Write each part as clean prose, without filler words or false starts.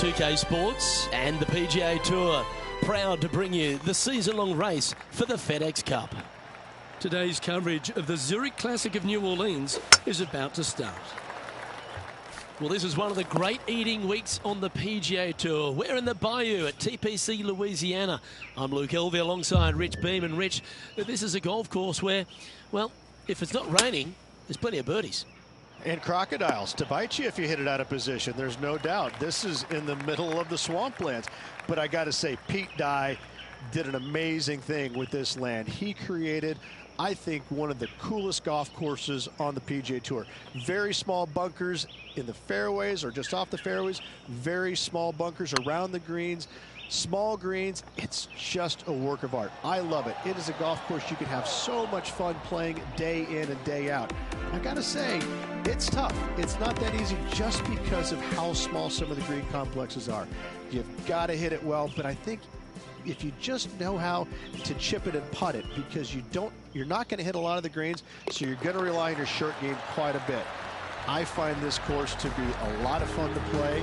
2K Sports and the PGA Tour proud to bring you the season-long race for the FedEx Cup. Today's coverage of the Zurich Classic of New Orleans is about to start. Well, this is one of the great eating weeks on the PGA Tour. We're in the Bayou at TPC, Louisiana. I'm Luke Elvey alongside Rich Beam. And Rich, this is a golf course where, well, if it's not raining, there's plenty of birdies. And crocodiles to bite you if you hit it out of position. There's no doubt. This is in the middle of the swamplands. But I got to say, Pete Dye did an amazing thing with this land. He created, I think, one of the coolest golf courses on the PGA Tour. Very small bunkers in the fairways or just off the fairways. Very small bunkers around the greens. Small greens. It's just a work of art. I love it. It is a golf course you can have so much fun playing day in and day out. I gotta say, it's tough. It's not that easy just because of how small some of the green complexes are. You've got to hit it well, but I think if you just know how to chip it and putt it, because you're not going to hit a lot of the greens, so you're going to rely on your short game quite a bit. I find this course to be a lot of fun to play,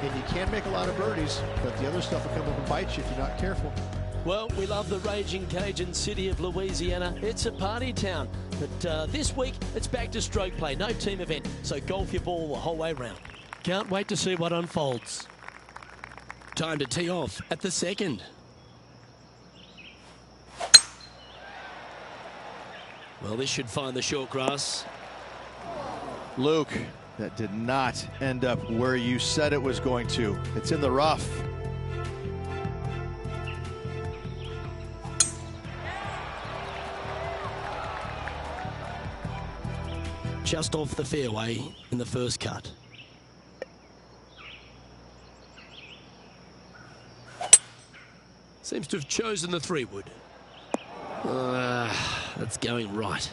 and you can make a lot of birdies, but the other stuff will come up and bite you if you're not careful. Well, we love the raging Cajun city of Louisiana. It's a party town. But this week, it's back to stroke play. No team event, so golf your ball the whole way round. Can't wait to see what unfolds. Time to tee off at the second. Well, this should find the short grass. Luke, that did not end up where you said it was going to. It's in the rough. Just off the fairway in the first cut. Seems to have chosen the 3-wood. That's going right.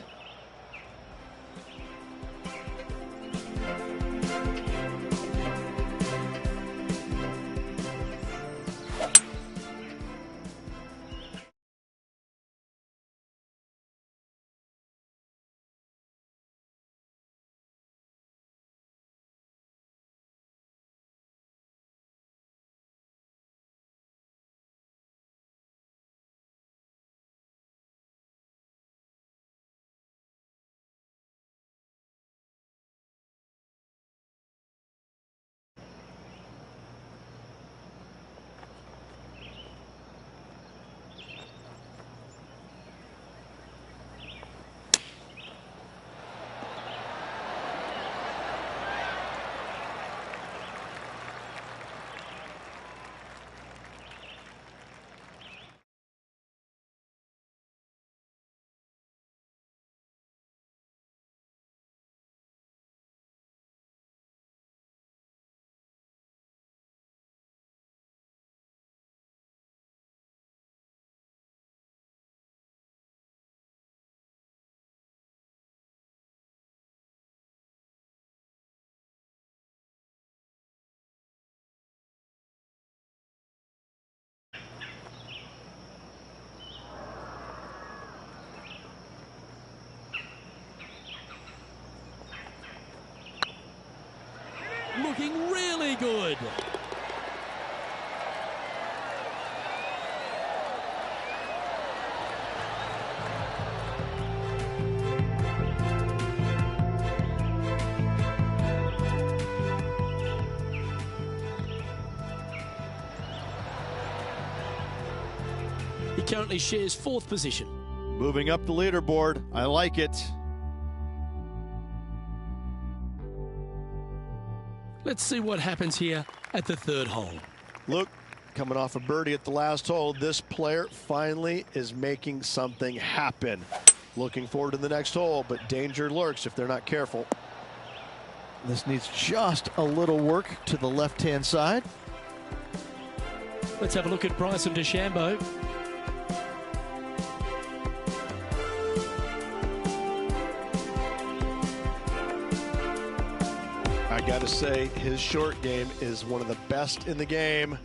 looking really good. He currently shares 4th position. Moving up the leaderboard. I like it. Let's see what happens here at the 3rd hole. Look, coming off a birdie at the last hole, this player finally is making something happen. Looking forward to the next hole, but danger lurks if they're not careful. This needs just a little work to the left-hand side. Let's have a look at Bryson DeChambeau. I got to say, his short game is one of the best in the game.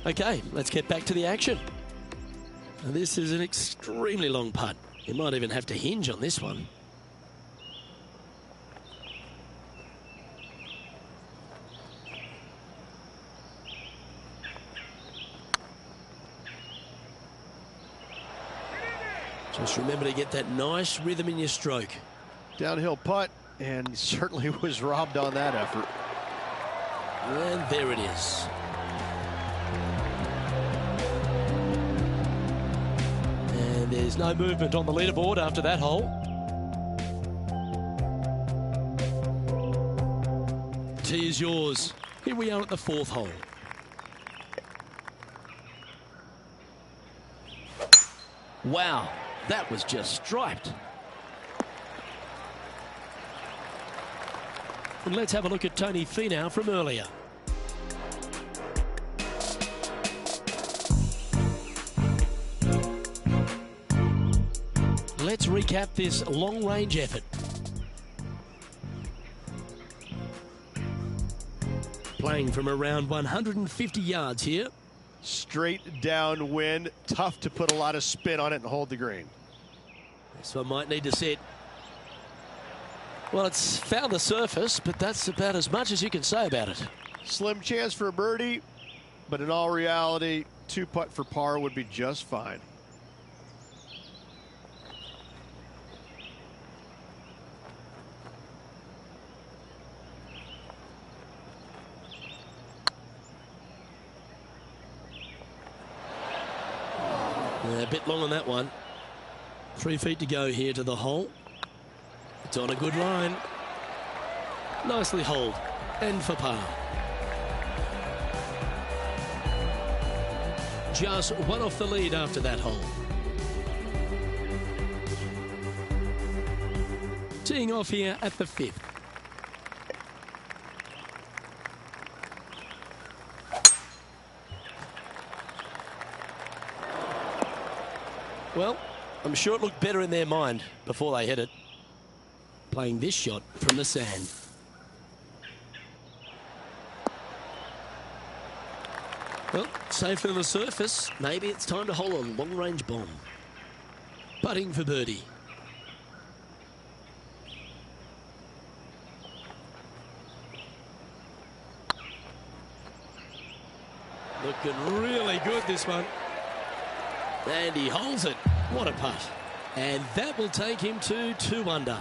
Okay, let's get back to the action. Now, this is an extremely long putt. You might even have to hinge on this one. Just remember to get that nice rhythm in your stroke. Downhill putt, and certainly was robbed on that effort. And there it is. And there's no movement on the leaderboard after that hole. Tee is yours. Here we are at the 4th hole. Wow, that was just striped. And let's have a look at Tony Finau from earlier. Let's recap this long-range effort. Playing from around 150 yards here. Straight downwind, tough to put a lot of spin on it and hold the green. This one might need to sit. Well, it's found the surface, but that's about as much as you can say about it. Slim chance for a birdie, but in all reality, 2-putt for par would be just fine. A bit long on that one. 3 feet to go here to the hole. It's on a good line. Nicely holed and for par. Just one off the lead after that hole. Teeing off here at the 5th. Well, I'm sure it looked better in their mind before they hit it. Playing this shot from the sand. Well, safe on the surface. Maybe it's time to hole a long-range bomb. Putting for birdie. Looking really good, this one. And he holds it. What a putt. And that will take him to 2 under.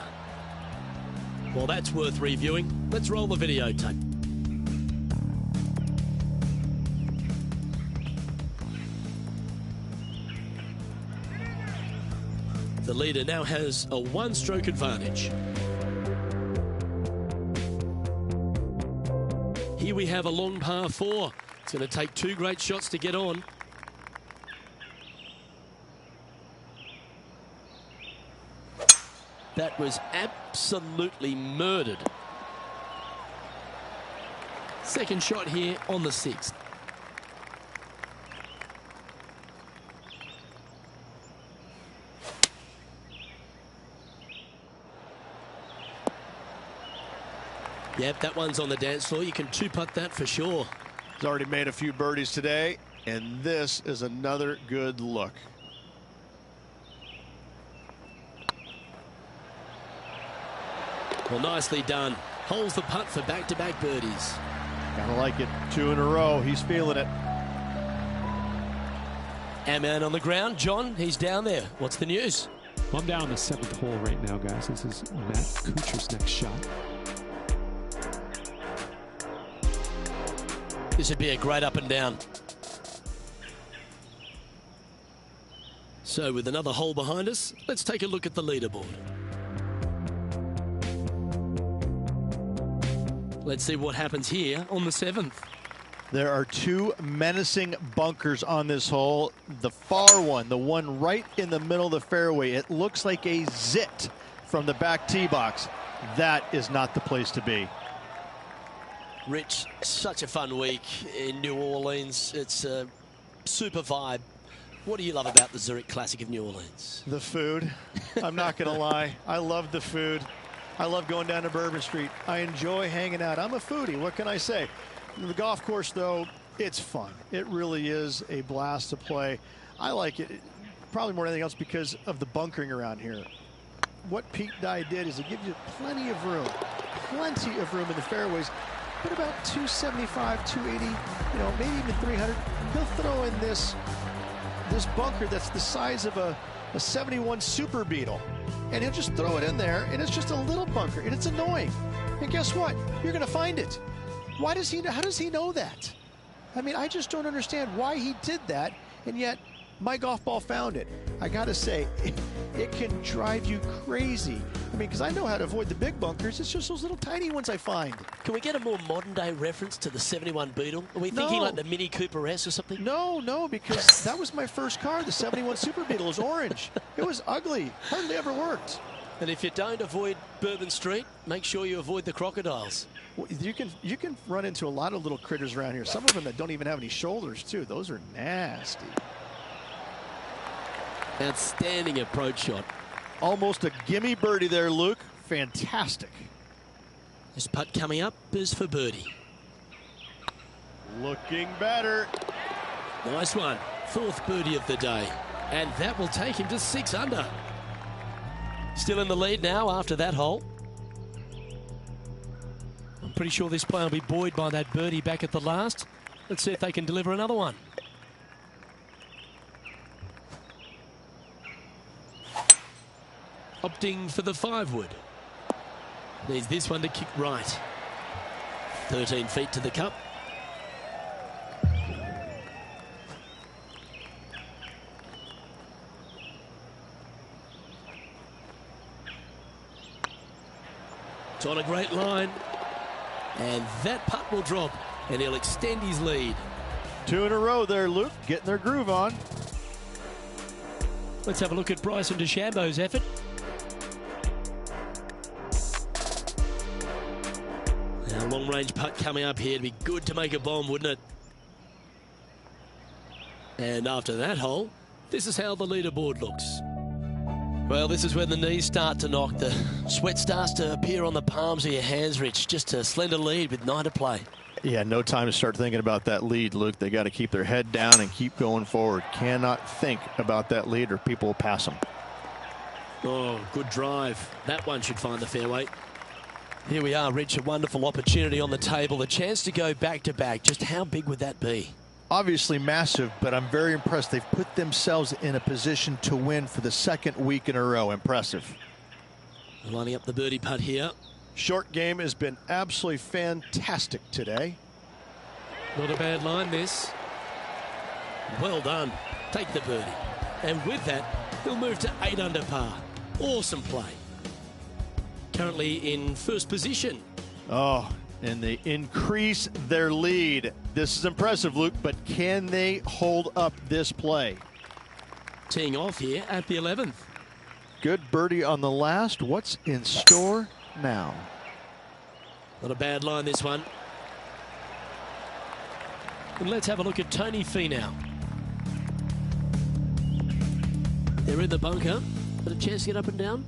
Well, that's worth reviewing. Let's roll the videotape. The leader now has a 1-stroke advantage. Here we have a long par 4. It's going to take 2 great shots to get on. That was absolutely murdered. Second shot here on the 6th. Yep, that one's on the dance floor. You can 2-putt that for sure. He's already made a few birdies today, and this is another good look. Well, nicely done. Holds the putt for back-to-back birdies. Gotta like it. 2 in a row. He's feeling it. Our man on the ground, John, he's down there. What's the news? Well, I'm down on the 7th hole right now, guys. This is Matt Kuchar's next shot. This would be a great up and down. So with another hole behind us, let's take a look at the leaderboard. Let's see what happens here on the 7th. There are 2 menacing bunkers on this hole. The far one, the one right in the middle of the fairway, it looks like a zit from the back tee box. That is not the place to be. Rich, such a fun week in New Orleans. It's a super vibe. What do you love about the Zurich Classic of New Orleans? The food. I'm not going to lie. I love the food. I love going down to Bourbon Street. I enjoy hanging out. I'm a foodie. What can I say? The golf course, though, it's fun. It really is a blast to play. I like it probably more than anything else because of the bunkering around here. What Pete Dye did is it gives you plenty of room in the fairways. But about 275, 280, maybe even 300. He'll throw in this bunker that's the size of a 71 Super Beetle. And he'll just throw it in there, and it's just a little bunker, and it's annoying. And guess what? You're going to find it. How does he know that? I mean, I just don't understand why he did that, and yet my golf ball found it. I got to say, it can drive you crazy. I mean, because I know how to avoid the big bunkers. It's just those little tiny ones I find. Can we get a more modern-day reference to the 71 Beetle? Are we thinking like the Mini Cooper S or something? No, because that was my first car. The 71 Super Beetle was orange. It was ugly. Hardly ever worked. And if you don't avoid Bourbon Street, make sure you avoid the crocodiles. Well, you can run into a lot of little critters around here. Some of them that don't even have any shoulders, too. Those are nasty. Outstanding approach shot. Almost a gimme birdie there, Luke. Fantastic. This putt coming up is for birdie. Looking better. Nice one. 4th birdie of the day. And that will take him to 6 under. Still in the lead now after that hole. I'm pretty sure this player will be buoyed by that birdie back at the last. Let's see if they can deliver another one. Opting for the 5-wood. Needs this one to kick right. 13 feet to the cup. It's on a great line. And that putt will drop, and he'll extend his lead. 2 in a row there, Luke. Getting their groove on. Let's have a look at Bryson DeChambeau's effort. Now, long-range putt coming up here. It'd be good to make a bomb, wouldn't it? And after that hole, this is how the leaderboard looks. Well, this is when the knees start to knock. The sweat starts to appear on the palms of your hands, Rich. Just a slender lead with 9 to play. Yeah, no time to start thinking about that lead, Luke. They got to keep their head down and keep going forward. Cannot think about that lead or people will pass them. Oh, good drive. That one should find the fairway. Here we are, Rich. A wonderful opportunity on the table. A chance to go back-to-back. Just how big would that be? Obviously massive, but I'm very impressed. They've put themselves in a position to win for the 2nd week in a row. Impressive. Lining up the birdie putt here. Short game has been absolutely fantastic today. Not a bad line, this. Well done. Take the birdie. And with that, he'll move to 8 under par. Awesome play. Currently in first position. Oh, and they increase their lead. This is impressive, Luke, but can they hold up this play? Teeing off here at the 11th. Good birdie on the last. What's in store now? Not a bad line, this one. And let's have a look at Tony Finau. They're in the bunker. Got a chance to get up and down.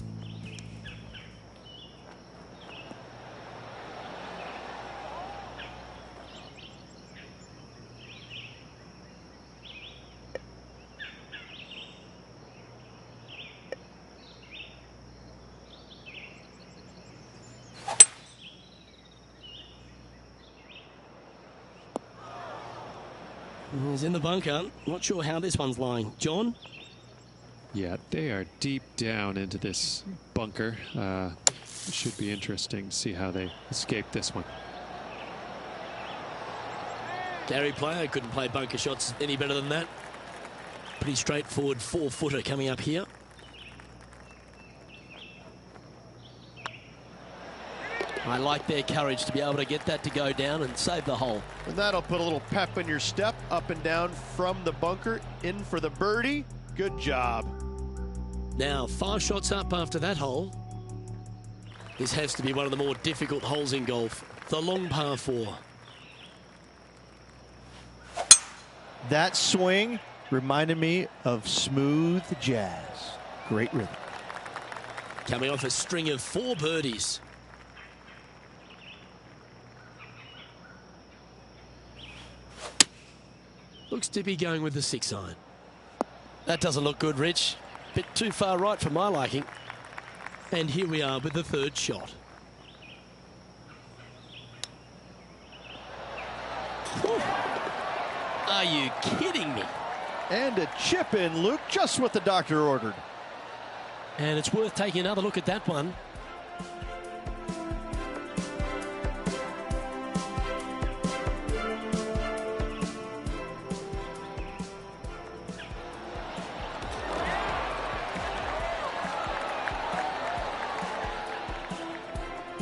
He's in the bunker. Not sure how this one's lying. John? Yeah, they are deep down into this bunker. It should be interesting to see how they escape this one. Gary Player couldn't play bunker shots any better than that. Pretty straightforward 4-footer coming up here. I like their courage to be able to get that to go down and save the hole. And that'll put a little pep in your step, up and down from the bunker, in for the birdie. Good job. Now, 5 shots up after that hole. This has to be one of the more difficult holes in golf. The long par 4. That swing reminded me of smooth jazz. Great rhythm. Coming off a string of 4 birdies. Looks to be going with the 6-iron. That doesn't look good, Rich. Bit too far right for my liking. And here we are with the 3rd shot. Whew. Are you kidding me? And a chip in, Luke, just what the doctor ordered. And it's worth taking another look at that one.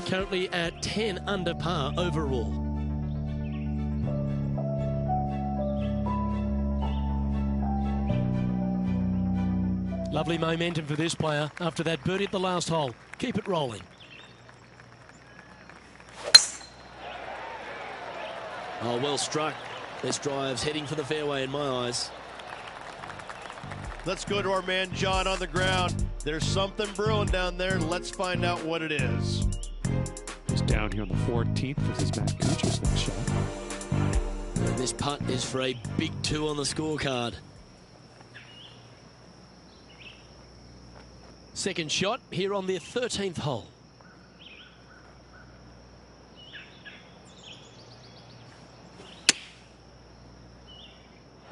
Currently at 10 under par overall. Lovely momentum for this player after that birdie at the last hole. Keep it rolling. Oh, well struck. This drive's heading for the fairway in my eyes. Let's go to our man John on the ground. There's something brewing down there. Let's find out what it is. He's down here on the 14th. This is Matt Kuchar's next shot. And this putt is for a big 2 on the scorecard. Second shot here on the 13th hole.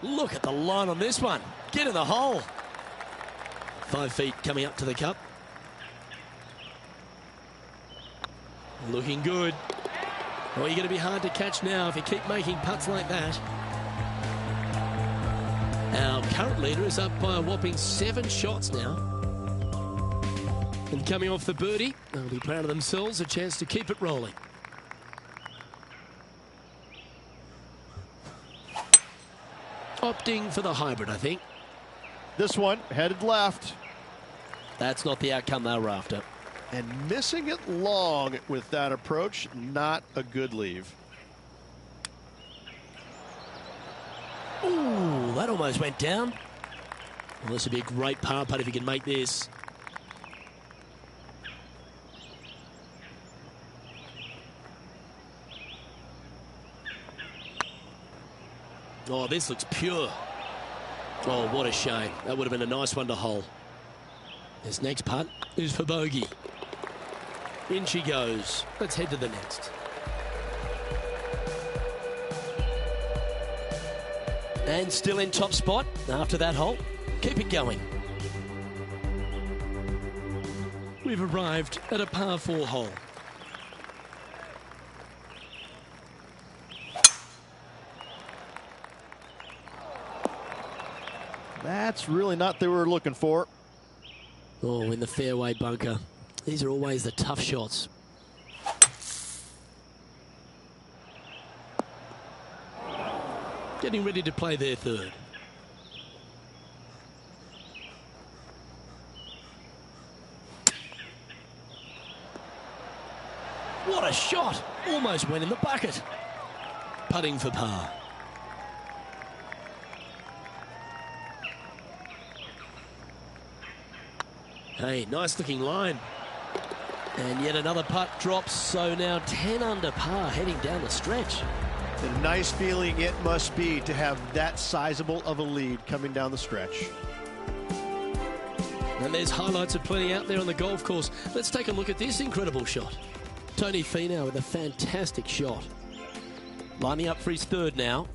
Look at the line on this one. Get in the hole. 5 feet coming up to the cup. Looking good. Oh, you're going to be hard to catch now if you keep making putts like that. Our current leader is up by a whopping 7 shots now. And coming off the birdie, they'll be proud of themselves, a chance to keep it rolling. Opting for the hybrid, I think. This one headed left. That's not the outcome they were after. And missing it long with that approach, not a good leave. Ooh, that almost went down. Well, this would be a great par putt if he can make this. Oh, this looks pure. Oh, what a shame. That would have been a nice one to hole. This next putt is for bogey. In she goes. Let's head to the next. And still in top spot after that hole. Keep it going. We've arrived at a par 4 hole. That's really not what they were looking for. Oh, in the fairway bunker. These are always the tough shots. Getting ready to play their 3rd. What a shot! Almost went in the bucket. Putting for par. Hey, nice looking line. And yet another putt drops, so now 10 under par heading down the stretch. A nice feeling it must be to have that sizable of a lead coming down the stretch. And there's highlights of plenty out there on the golf course. Let's take a look at this incredible shot. Tony Finau with a fantastic shot. Lining up for his 3rd now.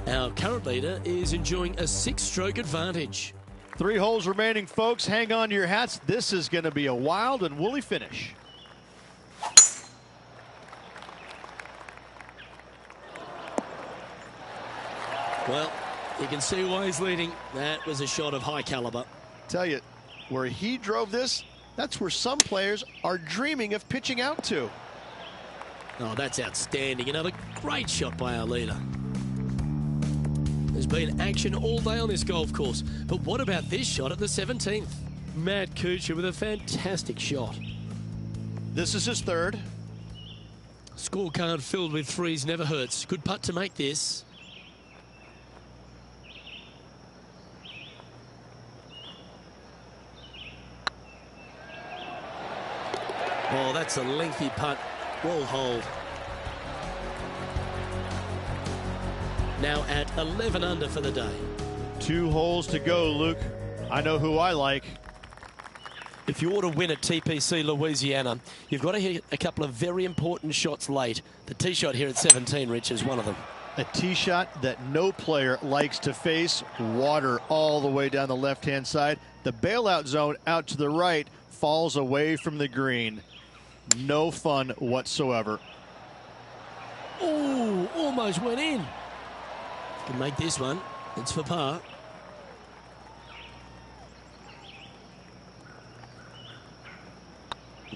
Our current leader is enjoying a 6-stroke advantage. 3 holes remaining, folks. Hang on to your hats. This is going to be a wild and woolly finish. Well, you can see why he's leading. That was a shot of high caliber. Tell you, where he drove this, that's where some players are dreaming of pitching out to. Oh, that's outstanding. Another great shot by our leader. There's been action all day on this golf course, but what about this shot at the 17th? Matt Kuchar with a fantastic shot. This is his 3rd. Scorecard filled with 3s never hurts. Good putt to make this. Oh, that's a lengthy putt. Well hold. Now at 11 under for the day. 2 holes to go, Luke. I know who I like. If you ought to win at TPC Louisiana, you've got to hit a couple of very important shots late. The tee shot here at 17, Rich, is one of them. A tee shot that no player likes to face. Water all the way down the left-hand side. The bailout zone out to the right falls away from the green. No fun whatsoever. Oh, almost went in. Can make this one. It's for par.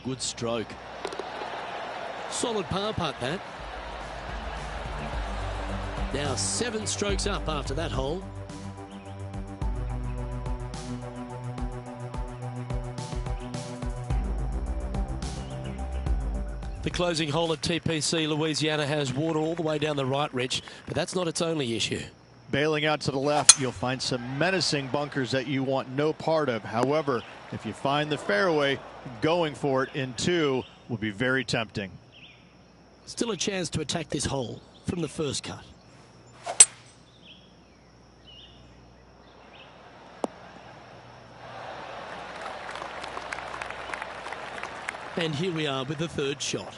Good stroke. Solid par putt, that. Now 7 strokes up after that hole. The closing hole at TPC Louisiana has water all the way down the right, Rich, but that's not its only issue. Bailing out to the left, you'll find some menacing bunkers that you want no part of. However, if you find the fairway, going for it in 2 will be very tempting. Still a chance to attack this hole from the first cut. And here we are with the 3rd shot.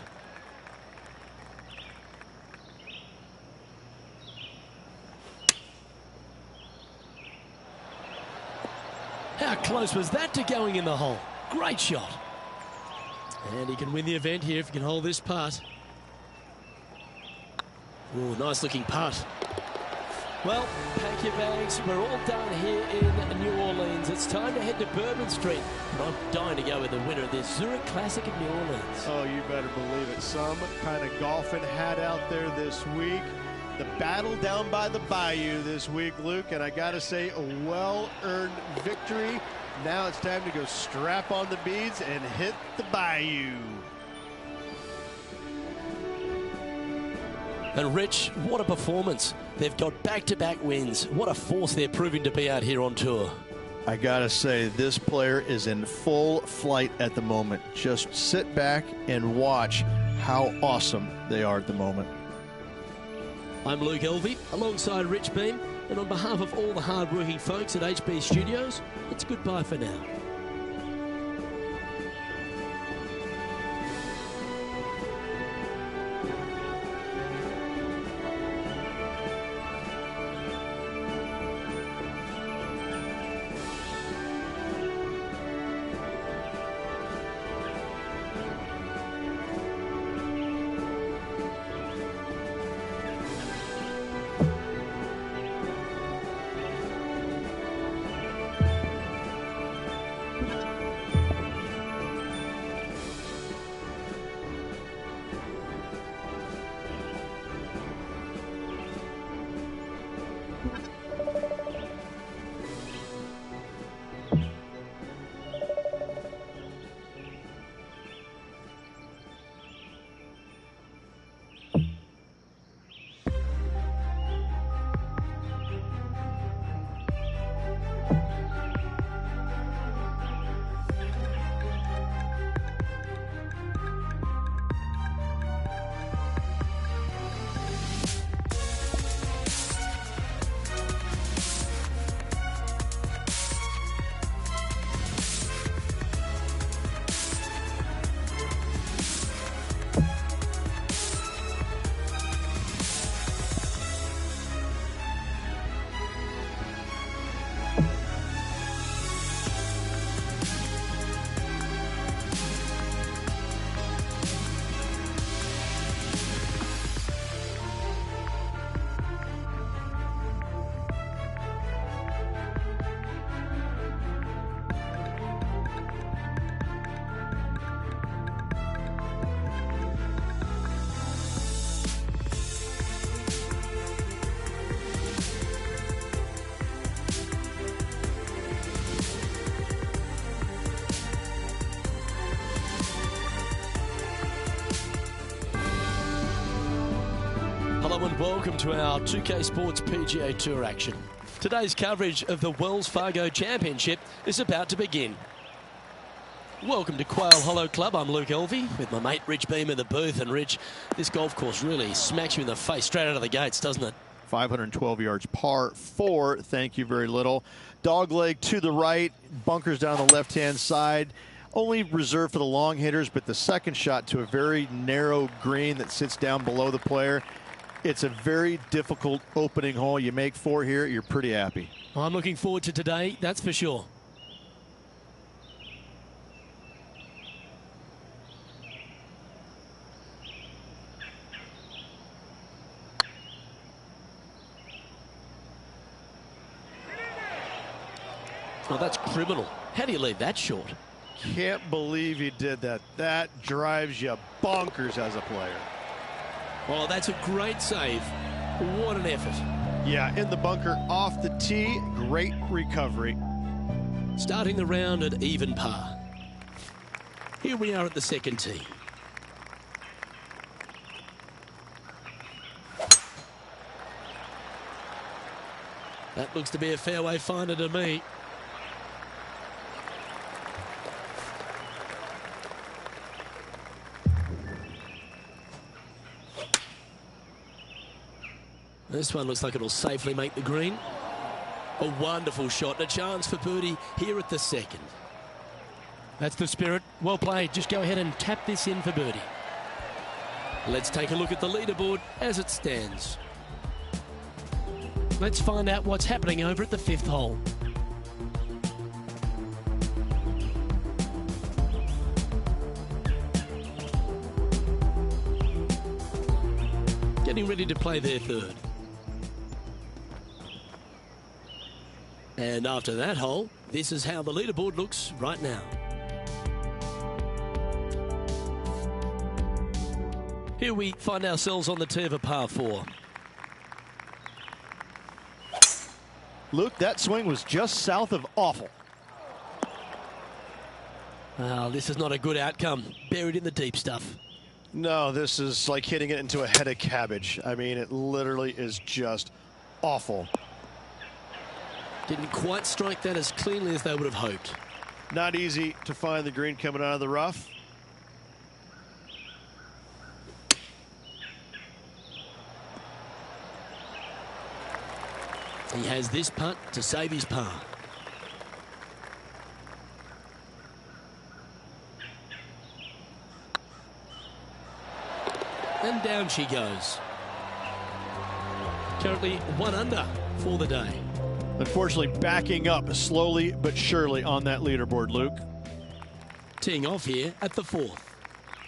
How close was that to going in the hole? Great shot. And he can win the event here if he can hold this putt. Oh, nice looking putt. Well, pack your bags. We're all done here in New Orleans. It's time to head to Bourbon Street. But I'm dying to go with the winner of this Zurich Classic of New Orleans. Oh, you better believe it. Some kind of golfing hat out there this week. The battle down by the bayou this week, Luke. And I got to say, a well-earned victory. Now it's time to go strap on the beads and hit the bayou. And Rich, what a performance. They've got back-to-back wins. What a force they're proving to be out here on tour. I gotta say, this player is in full flight at the moment. Just sit back and watch how awesome they are at the moment. I'm Luke Elvey, alongside Rich Beam, and on behalf of all the hard-working folks at HB Studios, it's goodbye for now. and welcome to our 2K Sports PGA Tour action. Today's coverage of the Wells Fargo Championship is about to begin. Welcome to Quail Hollow Club. I'm Luke Elvey with my mate Rich Beam in the booth. And Rich, this golf course really smacks you in the face straight out of the gates, doesn't it? 512 yards, par 4. Thank you very little. Dogleg to the right, bunkers down the left-hand side. Only reserved for the long hitters, but the second shot to a very narrow green that sits down below the player. It's a very difficult opening hole. You make 4 here, you're pretty happy. Well, I'm looking forward to today, that's for sure. Well, that's criminal. How do you leave that short? Can't believe he did that. That drives you bonkers as a player. Well, that's a great save. What an effort. Yeah, in the bunker off the tee. Great recovery. Starting the round at even par. Here we are at the second tee. That looks to be a fairway finder to me. This one looks like it'll safely make the green. A wonderful shot and a chance for birdie here at the second. That's the spirit. Well played. Just go ahead and tap this in for birdie. Let's take a look at the leaderboard as it stands. Let's find out what's happening over at the 5th hole. Getting ready to play their third. And after that hole, this is how the leaderboard looks right now. Here we find ourselves on the tee of a par 4. Luke, that swing was just south of awful. Well, this is not a good outcome. Buried in the deep stuff. No, this is like hitting it into a head of cabbage. I mean, it literally is just awful. Didn't quite strike that as cleanly as they would have hoped. Not easy to find the green coming out of the rough. He has this putt to save his par. And down she goes. Currently 1 under for the day. Unfortunately, backing up slowly but surely on that leaderboard, Luke. Teeing off here at the 4th.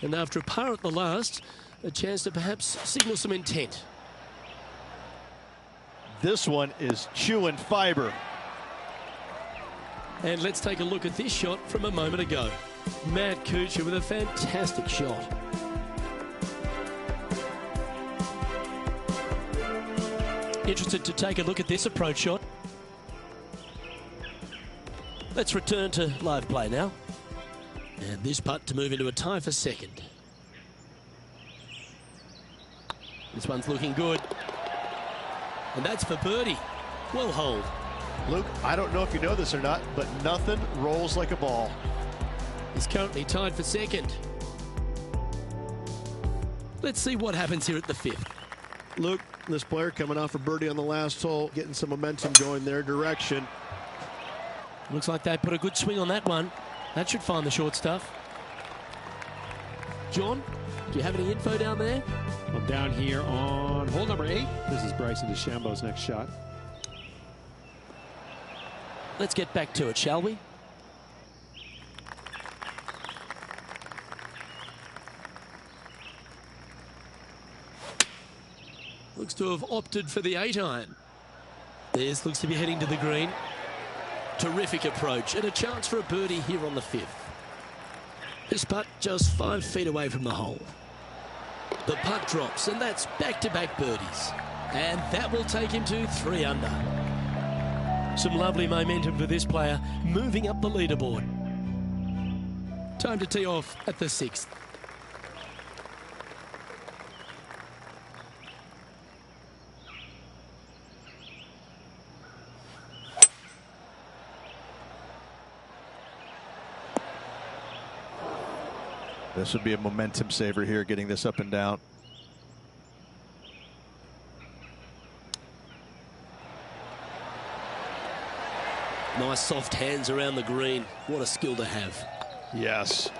And after a par at the last, a chance to perhaps signal some intent. This one is chewing fiber. And let's take a look at this shot from a moment ago. Matt Kuchar with a fantastic shot. Interested to take a look at this approach shot. Let's return to live play now. And this putt to move into a tie for second. This one's looking good. And that's for birdie. Well holed. Luke, I don't know if you know this or not, but nothing rolls like a ball. He's currently tied for second. Let's see what happens here at the 5th. Luke, this player coming off a birdie on the last hole, getting some momentum going their direction. Looks like they put a good swing on that one. That should find the short stuff. John, do you have any info down there? Well, down here on hole number 8, this is Bryson DeChambeau's next shot. Let's get back to it, shall we? Looks to have opted for the 8-iron. This looks to be heading to the green. Terrific approach and a chance for a birdie here on the 5th. This putt just 5 feet away from the hole. The putt drops and that's back-to-back birdies. And that will take him to 3 under. Some lovely momentum for this player, moving up the leaderboard. Time to tee off at the 6th. This would be a momentum saver here, getting this up and down. Nice soft hands around the green. What a skill to have. Yes,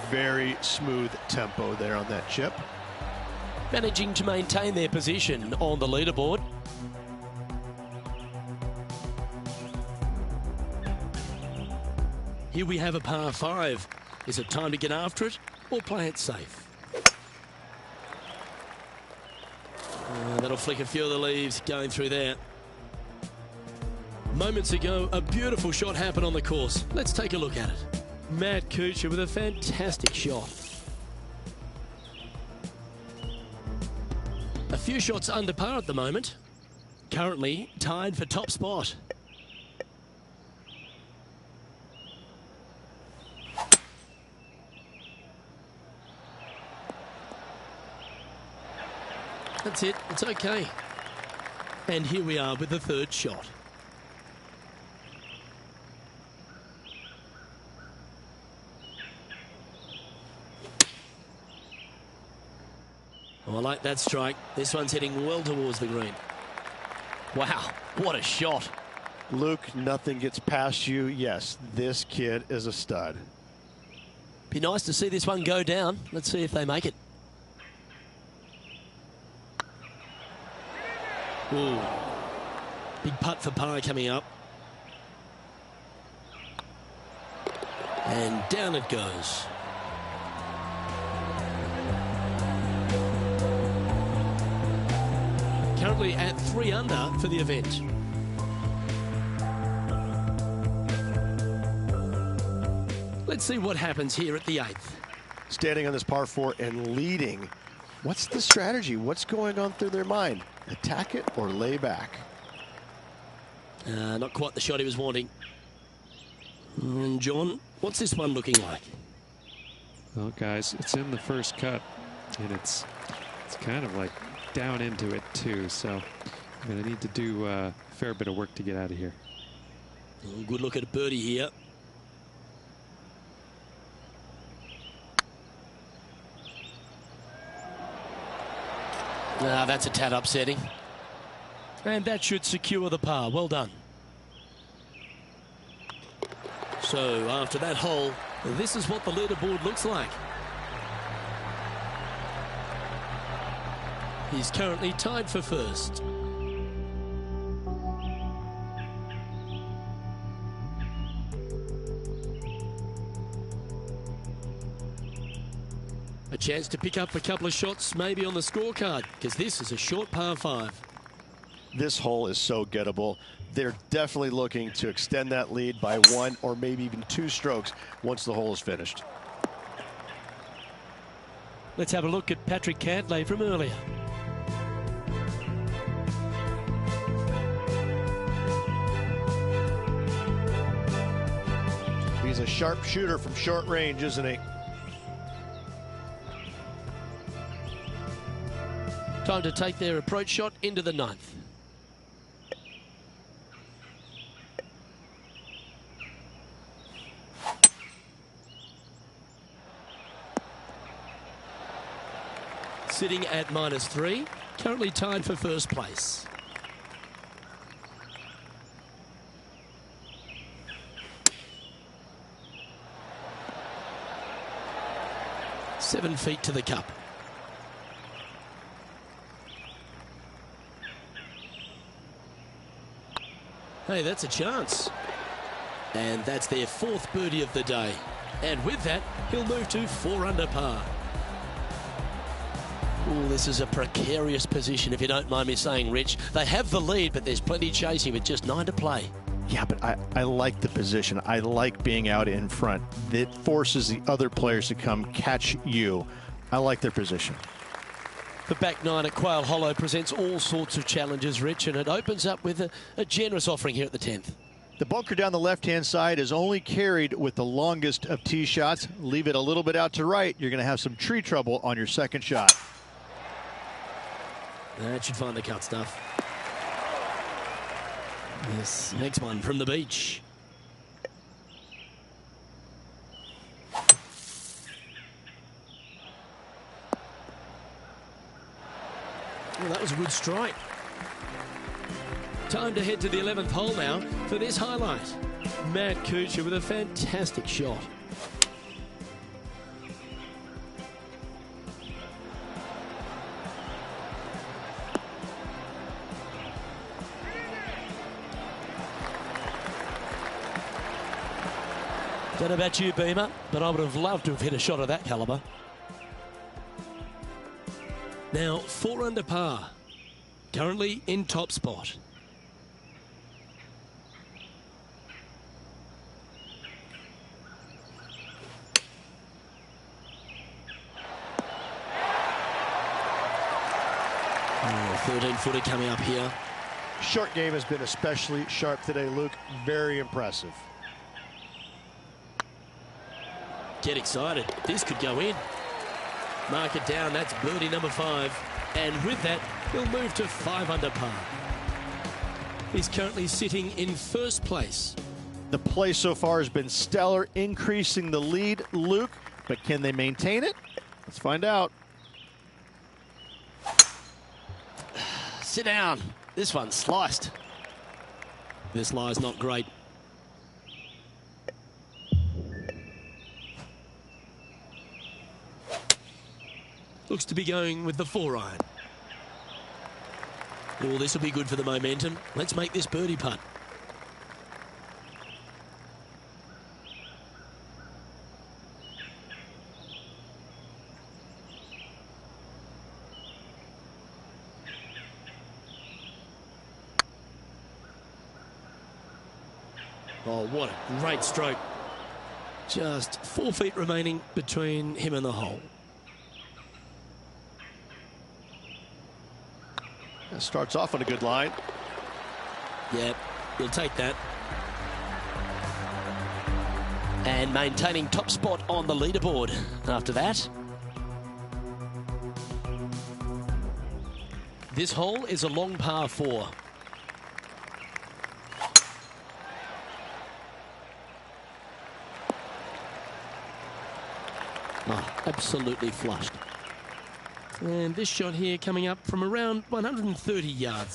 very smooth tempo there on that chip. Managing to maintain their position on the leaderboard. Here we have a par 5. Is it time to get after it or play it safe? That'll flick a few of the leaves going through there. Moments ago, a beautiful shot happened on the course. Let's take a look at it. Matt Kuchar with a fantastic shot. A few shots under par at the moment. Currently tied for top spot. That's it. It's okay. And here we are with the third shot. Oh, I like that strike. This one's heading well towards the green. Wow, what a shot. Luke, nothing gets past you. Yes, this kid is a stud. Be nice to see this one go down. Let's see if they make it. Ooh. Big putt for par coming up. And down it goes. Currently at 3 under for the event. Let's see what happens here at the 8th. Standing on this par 4 and leading. What's the strategy? What's going on through their mind? Attack it or lay back? Not quite the shot he was wanting. And John, what's this one looking like? Well, guys, it's in the first cut, and it's kind of like down into it too, so I'm going to need to do a fair bit of work to get out of here. Oh, good look at a birdie here. That's a tad upsetting. And that should secure the par. Well done. So after that hole, this is what the leaderboard looks like. He's currently tied for first. A chance to pick up a couple of shots maybe on the scorecard, because this is a short par 5. This hole is so gettable. They're definitely looking to extend that lead by 1 or maybe even 2 strokes once the hole is finished. Let's have a look at Patrick Cantlay from earlier. He's a sharp shooter from short range, isn't he? Time to take their approach shot into the 9th. Sitting at -3, currently tied for first place. Seven feet to the cup. Hey, that's a chance. And that's their 4th birdie of the day. And with that, he'll move to 4 under par. Ooh, this is a precarious position, if you don't mind me saying, Rich. They have the lead, but there's plenty chasing with just 9 to play. Yeah, but I like the position. I like being out in front. It forces the other players to come catch you. I like their position. The back 9 at Quail Hollow presents all sorts of challenges, Rich, and it opens up with a generous offering here at the 10th. The bunker down the left-hand side is only carried with the longest of tee shots. Leave it a little bit out to right. You're going to have some tree trouble on your second shot. That should find the cut stuff. This next one from the beach. Well, that was a good strike. Time to head to the 11th hole now for this highlight. Matt Kuchar with a fantastic shot. Don't know about you, Beamer, but I would have loved to have hit a shot of that calibre. Now, 4 under par. Currently in top spot. Oh, 13-footer coming up here. Short game has been especially sharp today, Luke. Very impressive. Get excited. This could go in. Mark it down. That's birdie number 5. And with that, he'll move to 5 under par. He's currently sitting in first place. The play so far has been stellar, increasing the lead, Luke. But can they maintain it? Let's find out. Sit down. This one's sliced. This lie's not great. Looks to be going with the 4-iron. Oh, this will be good for the momentum. Let's make this birdie putt. Oh, what a great stroke. Just 4 feet remaining between him and the hole. That starts off on a good line. Yep, he'll take that. And maintaining top spot on the leaderboard after that. This hole is a long par 4. Oh, absolutely flushed. And this shot here coming up from around 130 yards.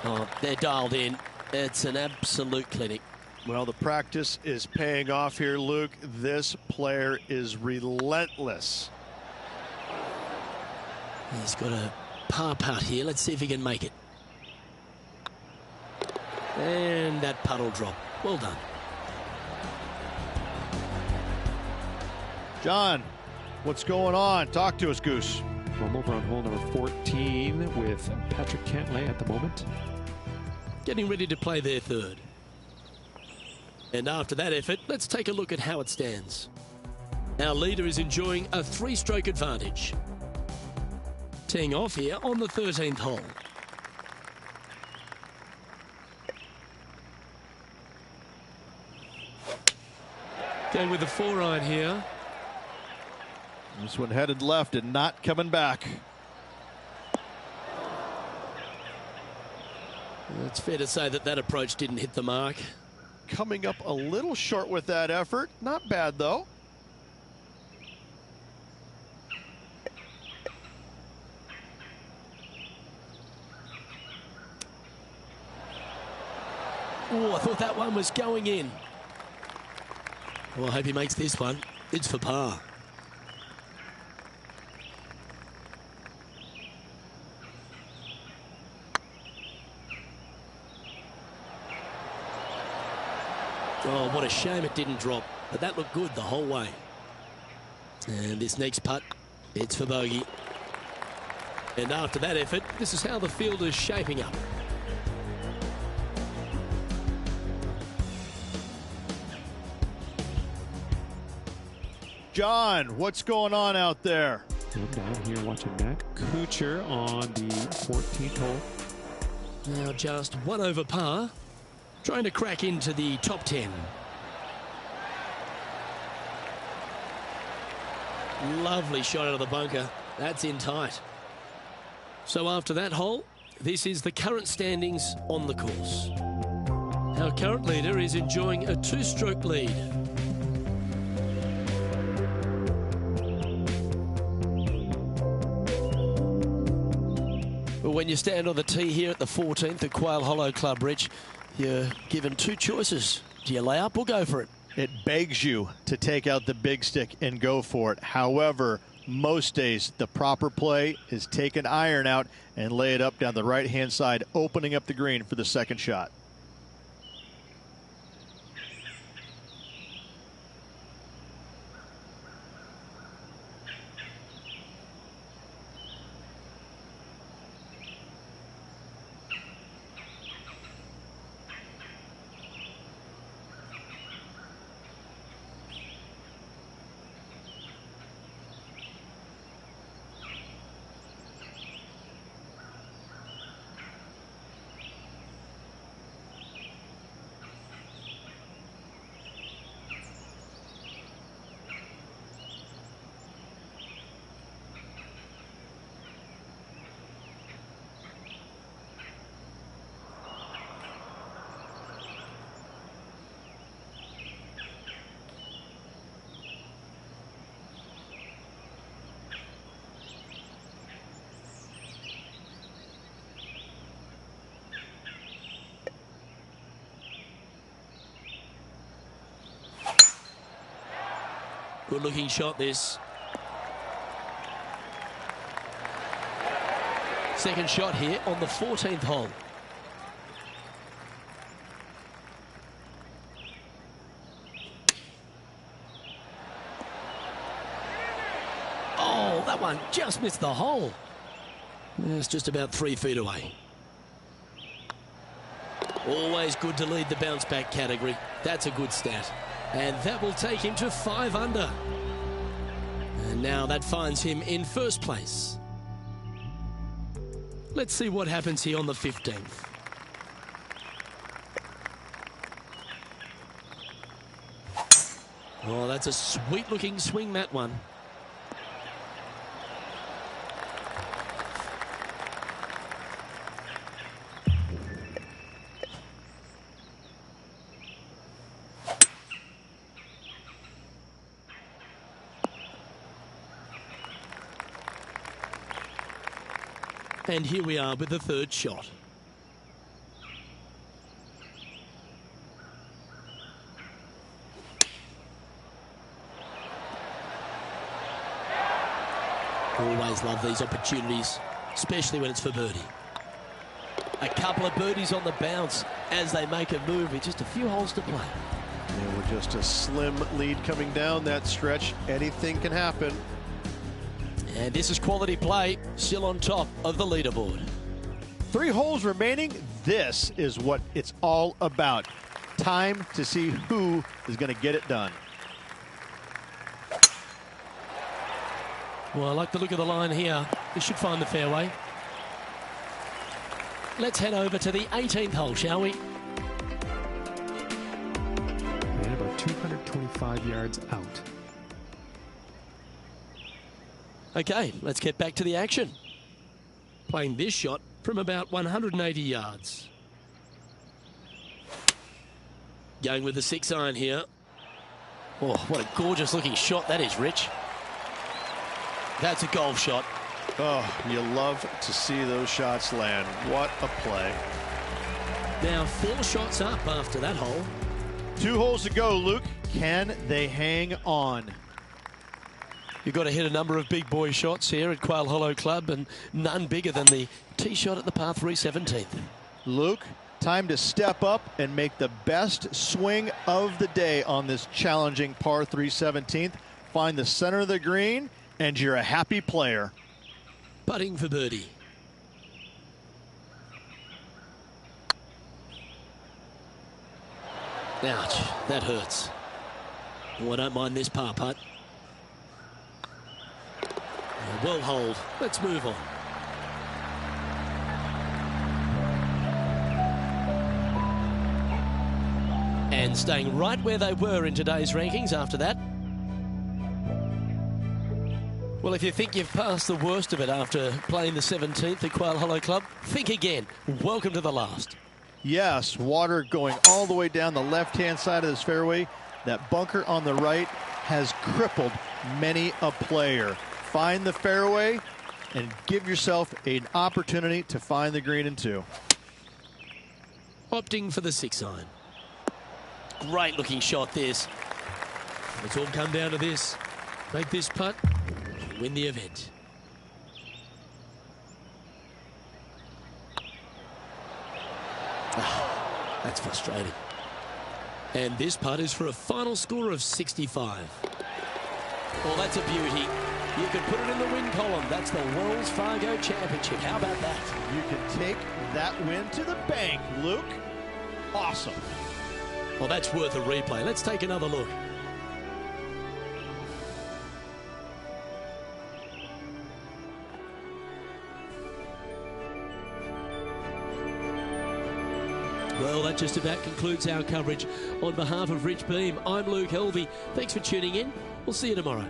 Oh, they're dialed in. It's an absolute clinic. Well, the practice is paying off here, Luke. This player is relentless. He's got a par putt here. Let's see if he can make it. And that putt will drop. Well done. John, what's going on? Talk to us, Goose. Well, I'm over on hole number 14 with Patrick Cantlay at the moment. Getting ready to play their 3rd. And after that effort, let's take a look at how it stands. Our leader is enjoying a 3-stroke advantage. Teeing off here on the 13th hole. Going with the 4-iron here. This one headed left and not coming back. It's fair to say that that approach didn't hit the mark. Coming up a little short with that effort. Not bad, though. Oh, I thought that one was going in. Well, I hope he makes this one. It's for par. Oh, what a shame it didn't drop. But that looked good the whole way. And this next putt, it's for bogey. And after that effort, this is how the field is shaping up. John, what's going on out there? I'm down here watching Matt Kuchar on the 14th hole. Now just 1 over par. Trying to crack into the top 10. Lovely shot out of the bunker. That's in tight. So after that hole, this is the current standings on the course. Our current leader is enjoying a 2-stroke lead. when you stand on the tee here at the 14th at Quail Hollow Club, Rich, you're given two choices. Do you lay up or go for it? It begs you to take out the big stick and go for it. However, most days the proper play is take an iron out and lay it up down the right-hand side, opening up the green for the second shot. Good looking shot this. Second shot here on the 14th hole. Oh, that one just missed the hole. It's just about 3 feet away. Always good to lead the bounce back category. That's a good stat. And that will take him to 5 under. And now that finds him in first place. Let's see what happens here on the 15th. Oh, that's a sweet looking swing, that one. And here we are with the third shot. Always love these opportunities, especially when it's for birdie. A couple of birdies on the bounce as they make a move with just a few holes to play. Yeah, with just a slim lead coming down that stretch, anything can happen. And this is quality play, still on top of the leaderboard. 3 holes remaining. This is what it's all about. Time to see who is going to get it done. Well, I like the look of the line here. This should find the fairway. Let's head over to the 18th hole, shall we? And about 225 yards out. Okay, let's get back to the action. Playing this shot from about 180 yards. Going with the 6-iron here. Oh, what a gorgeous looking shot that is, Rich. That's a golf shot. Oh, you love to see those shots land. What a play. Now 4 shots up after that hole. 2 holes to go, Luke. Can they hang on? You've got to hit a number of big boy shots here at Quail Hollow Club, and none bigger than the tee shot at the par 3 17th. Luke, time to step up and make the best swing of the day on this challenging par 3 17th. Find the center of the green, and you're a happy player. Putting for birdie. Ouch, that hurts. Oh, I don't mind this par putt. Well hold. Let's move on. And staying right where they were in today's rankings after that. Well, if you think you've passed the worst of it after playing the 17th at Quail Hollow Club, think again. Welcome to the last. Yes, water going all the way down the left-hand side of this fairway. That bunker on the right has crippled many a player. Find the fairway and give yourself an opportunity to find the green in 2. Opting for the 6-iron. Great looking shot this. It's all come down to this. Make this putt, win the event. That's frustrating. And this putt is for a final score of 65. Oh, that's a beauty. You can put it in the win column. That's the Wells Fargo Championship. How about that? You can take that win to the bank, Luke. Awesome. Well, that's worth a replay. Let's take another look. Well, that just about concludes our coverage. On behalf of Rich Beam, I'm Luke Helvey. Thanks for tuning in. We'll see you tomorrow.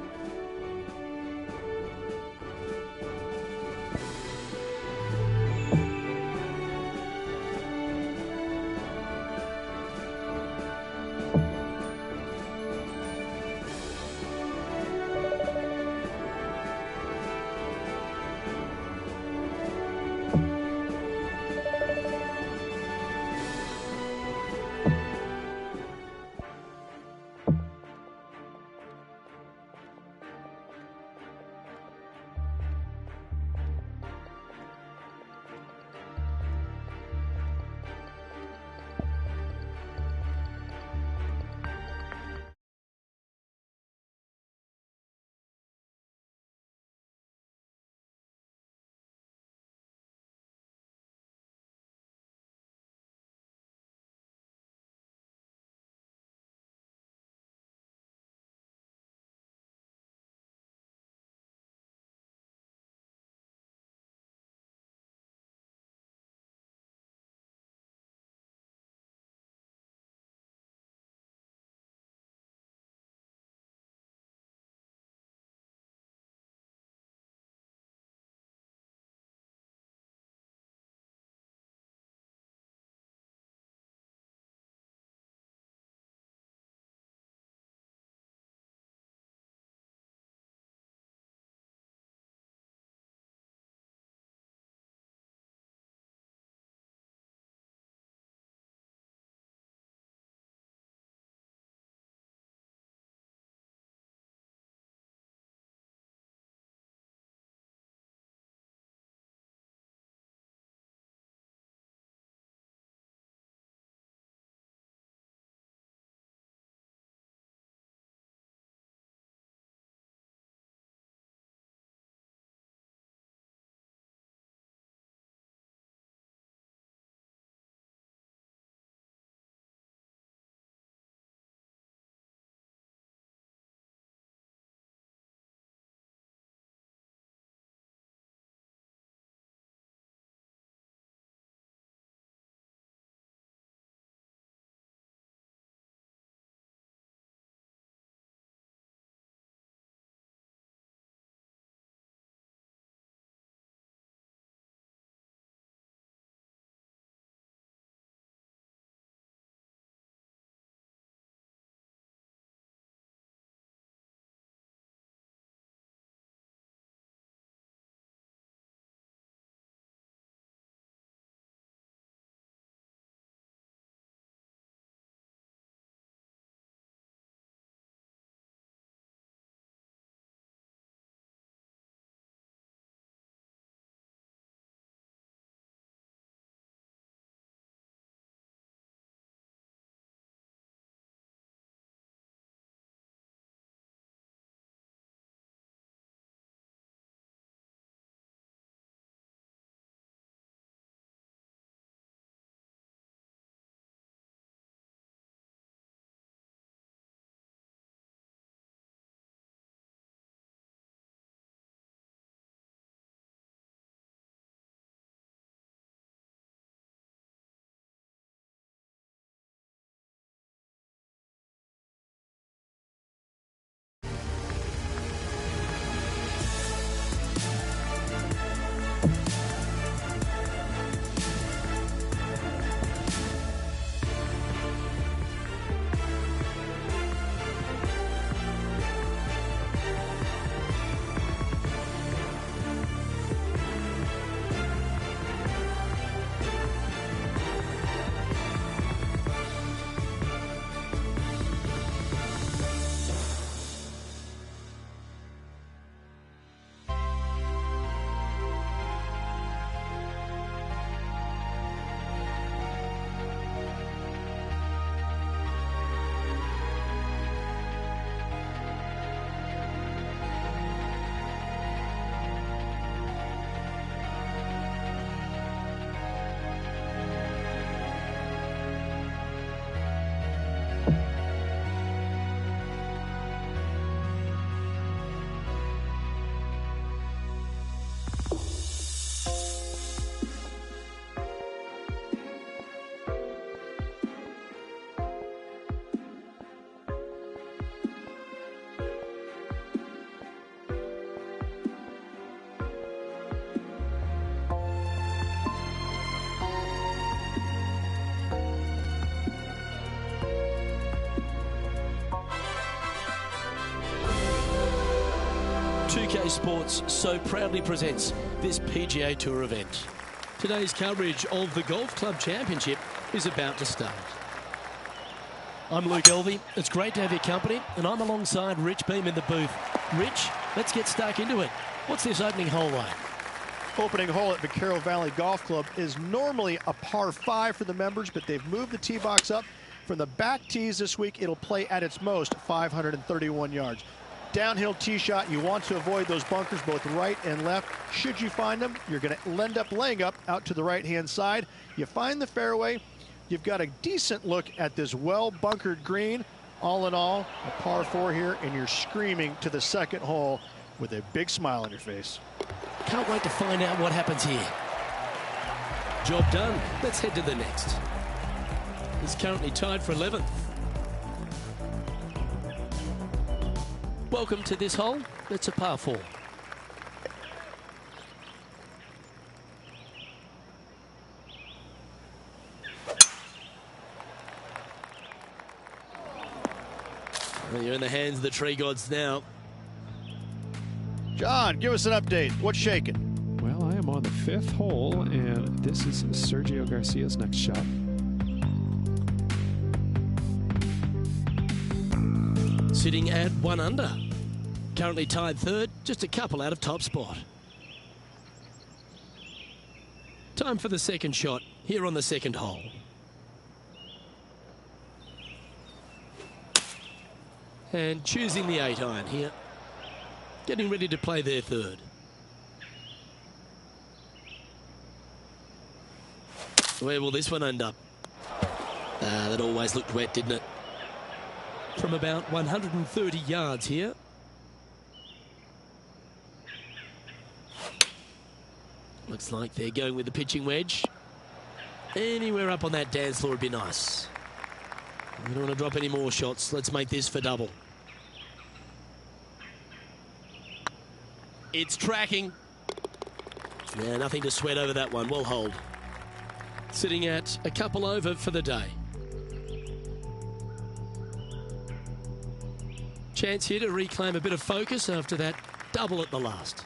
UK Sports so proudly presents this PGA Tour event. Today's coverage of the Golf Club Championship is about to start. I'm Luke Elvey. It's great to have your company, and I'm alongside Rich Beam in the booth. Rich, let's get stuck into it. What's this opening hole like? Opening hole at Vaquero Valley Golf Club is normally a par 5 for the members, but they've moved the tee box up. From the back tees this week, it'll play at its most 531 yards. Downhill tee shot, you want to avoid those bunkers both right and left. Should you find them, you're going to end up laying up out to the right-hand side. You find the fairway, you've got a decent look at this well-bunkered green. All in all, a par 4 here, and you're screaming to the second hole with a big smile on your face. Can't wait to find out what happens here. Job done. Let's head to the next. He's currently tied for 11th. Welcome to this hole. It's a par 4. Well, you're in the hands of the tree gods now. John, give us an update. What's shaking? Well, I am on the 5th hole, and this is Sergio Garcia's next shot. Sitting at 1 under. Currently tied 3rd, just a couple out of top spot. Time for the second shot here on the second hole. And choosing the 8-iron here. Getting ready to play their 3rd. Where will this one end up? That always looked wet, didn't it? From about 130 yards here. Looks like they're going with the pitching wedge. Anywhere up on that dance floor would be nice. We don't want to drop any more shots. Let's make this for double. It's tracking. Yeah, nothing to sweat over that one. Well hold. Sitting at a couple over for the day. Chance here to reclaim a bit of focus after that double at the last.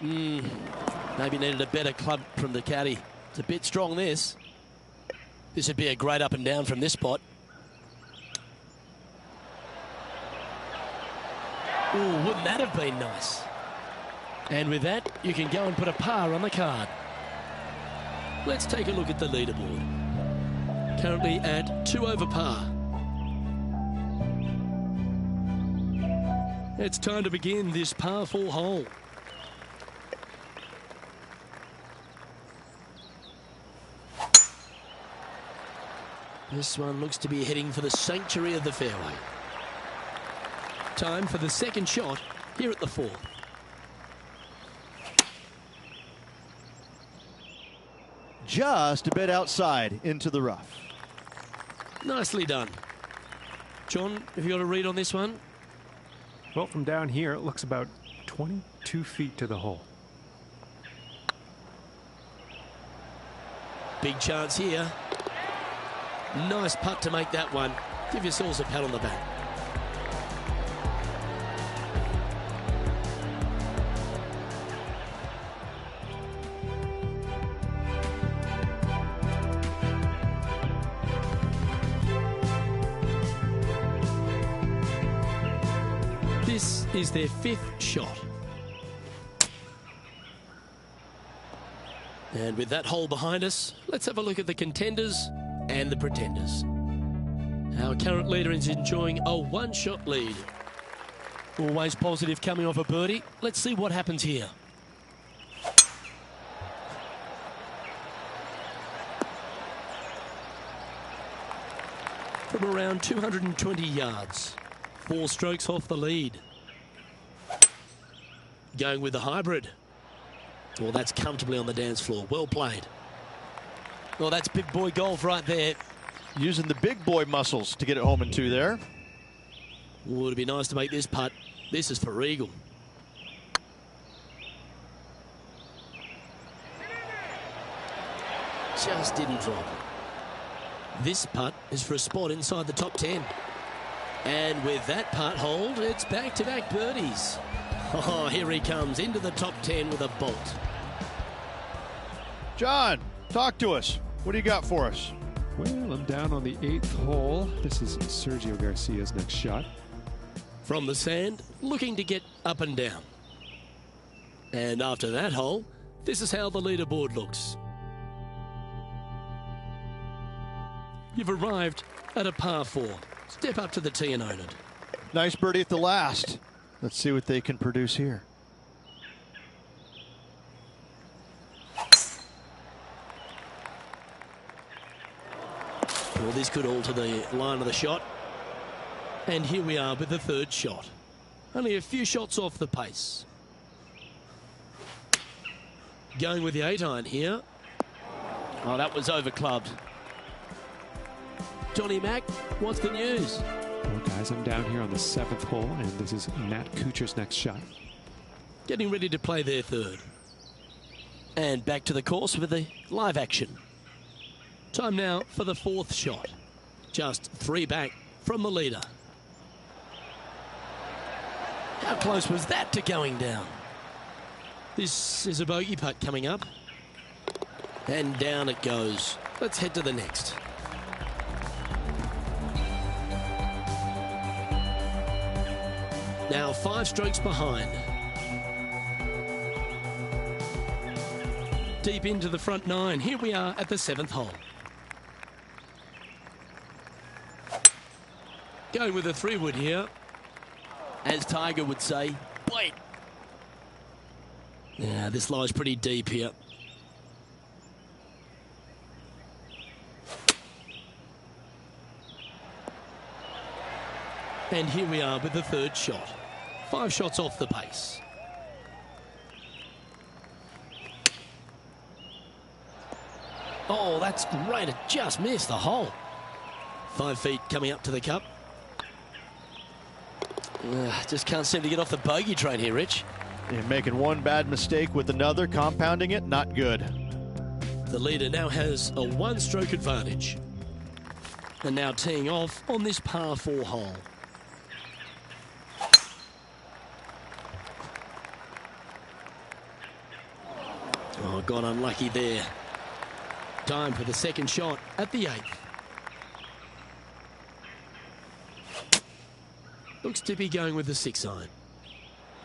Maybe needed a better club from the caddy. It's a bit strong, this. This would be a great up and down from this spot. Ooh, wouldn't that have been nice? And with that, you can go and put a par on the card. Let's take a look at the leaderboard. Currently at 2 over par. It's time to begin this par 4 hole. This one looks to be heading for the sanctuary of the fairway. Time for the second shot here at the 4th. Just a bit outside into the rough. Nicely done. John, have you got a read on this one? Well, from down here, it looks about 22 feet to the hole. Big chance here. Nice putt to make that one. Give yourselves a pat on the back. This is their 5th shot. And with that hole behind us, let's have a look at the contenders and the pretenders. Our current leader is enjoying a 1-shot lead. Always positive coming off a birdie. Let's see what happens here. From around 220 yards. 4 strokes off the lead. Going with the hybrid. Well, that's comfortably on the dance floor. Well played. Well, that's big boy golf right there. Using the big boy muscles to get it home in 2 there. Oh, it'd be nice to make this putt. This is for eagle. Just didn't drop. This putt is for a spot inside the top 10. And with that putt hold, it's back-to-back birdies. Oh, here he comes into the top 10 with a bolt. John, talk to us. What do you got for us? Well, I'm down on the 8th hole. This is Sergio Garcia's next shot. From the sand, looking to get up and down. And after that hole, this is how the leaderboard looks. You've arrived at a par 4. Step up to the tee and own it. Nice birdie at the last. Let's see what they can produce here. Well, this could alter the line of the shot. And here we are with the third shot. Only a few shots off the pace. Going with the 8-iron here. Oh, that was over clubbed. Johnny Mack, what's the news? Well, guys, I'm down here on the 7th hole, and this is Matt Kuchar's next shot. Getting ready to play their third. And back to the course with the live action. Time now for the 4th shot. Just 3 back from the leader. How close was that to going down? This is a bogey putt coming up. And down it goes. Let's head to the next. Now 5 strokes behind. Deep into the front 9. Here we are at the 7th hole. Going with a 3-wood here. As Tiger would say, wait. Yeah, this lies pretty deep here. And here we are with the third shot. 5 shots off the pace. Oh, that's great. It just missed the hole. 5 feet coming up to the cup. Just can't seem to get off the bogey train here, Rich. You're making one bad mistake with another, compounding it, not good. The leader now has a 1-stroke advantage. And now teeing off on this par 4 hole. Oh, got unlucky there. Time for the second shot at the 8th. Looks to be going with the 6-iron.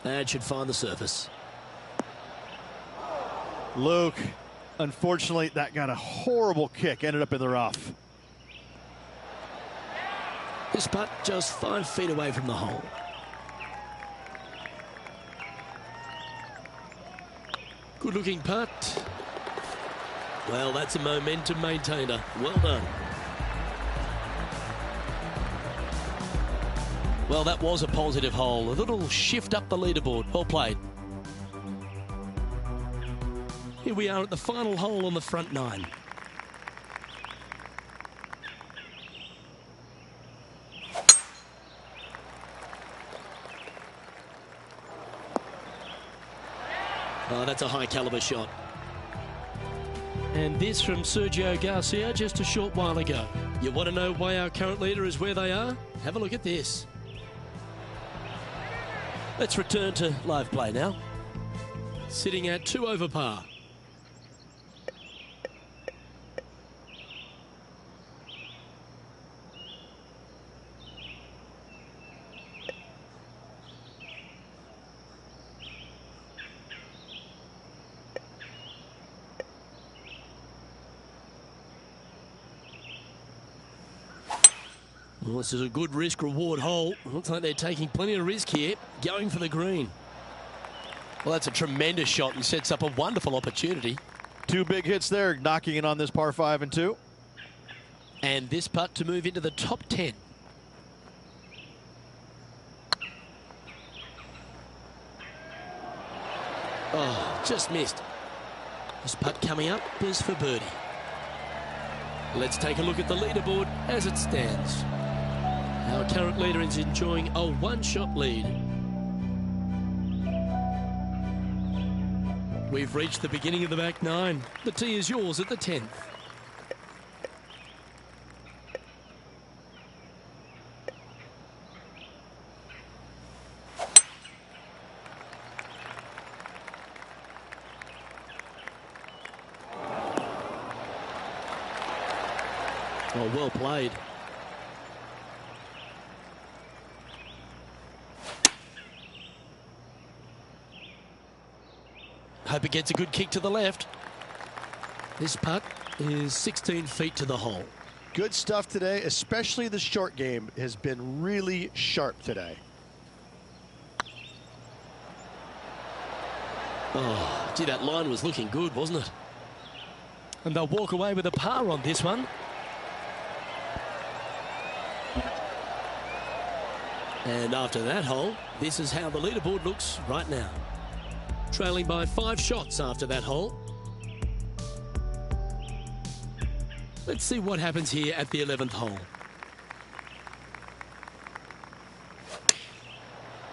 That should find the surface. Luke, unfortunately, that got a horrible kick. Ended up in the rough. This putt just 5 feet away from the hole. Good looking putt. Well, that's a momentum maintainer. Well done. Well, that was a positive hole. A little shift up the leaderboard. Well played. Here we are at the final hole on the front 9. Oh, that's a high caliber shot. And this from Sergio Garcia just a short while ago. You want to know why our current leader is where they are? Have a look at this. Let's return to live play now. Sitting at 2 over par. Well, this is a good risk-reward hole. Looks like they're taking plenty of risk here, going for the green. Well, that's a tremendous shot and sets up a wonderful opportunity. 2 big hits there, knocking in on this par 5 and 2. And this putt to move into the top 10. Oh, just missed. This putt coming up is for birdie. Let's take a look at the leaderboard as it stands. Our current leader is enjoying a 1-shot lead. We've reached the beginning of the back 9. The tee is yours at the 10th. Oh, well played. Hope it gets a good kick to the left. This putt is 16 feet to the hole. Good stuff today, especially the short game has been really sharp today. Oh, gee, that line was looking good, wasn't it? And they'll walk away with a par on this one. And after that hole, this is how the leaderboard looks right now. Trailing by 5 shots after that hole. Let's see what happens here at the 11th hole.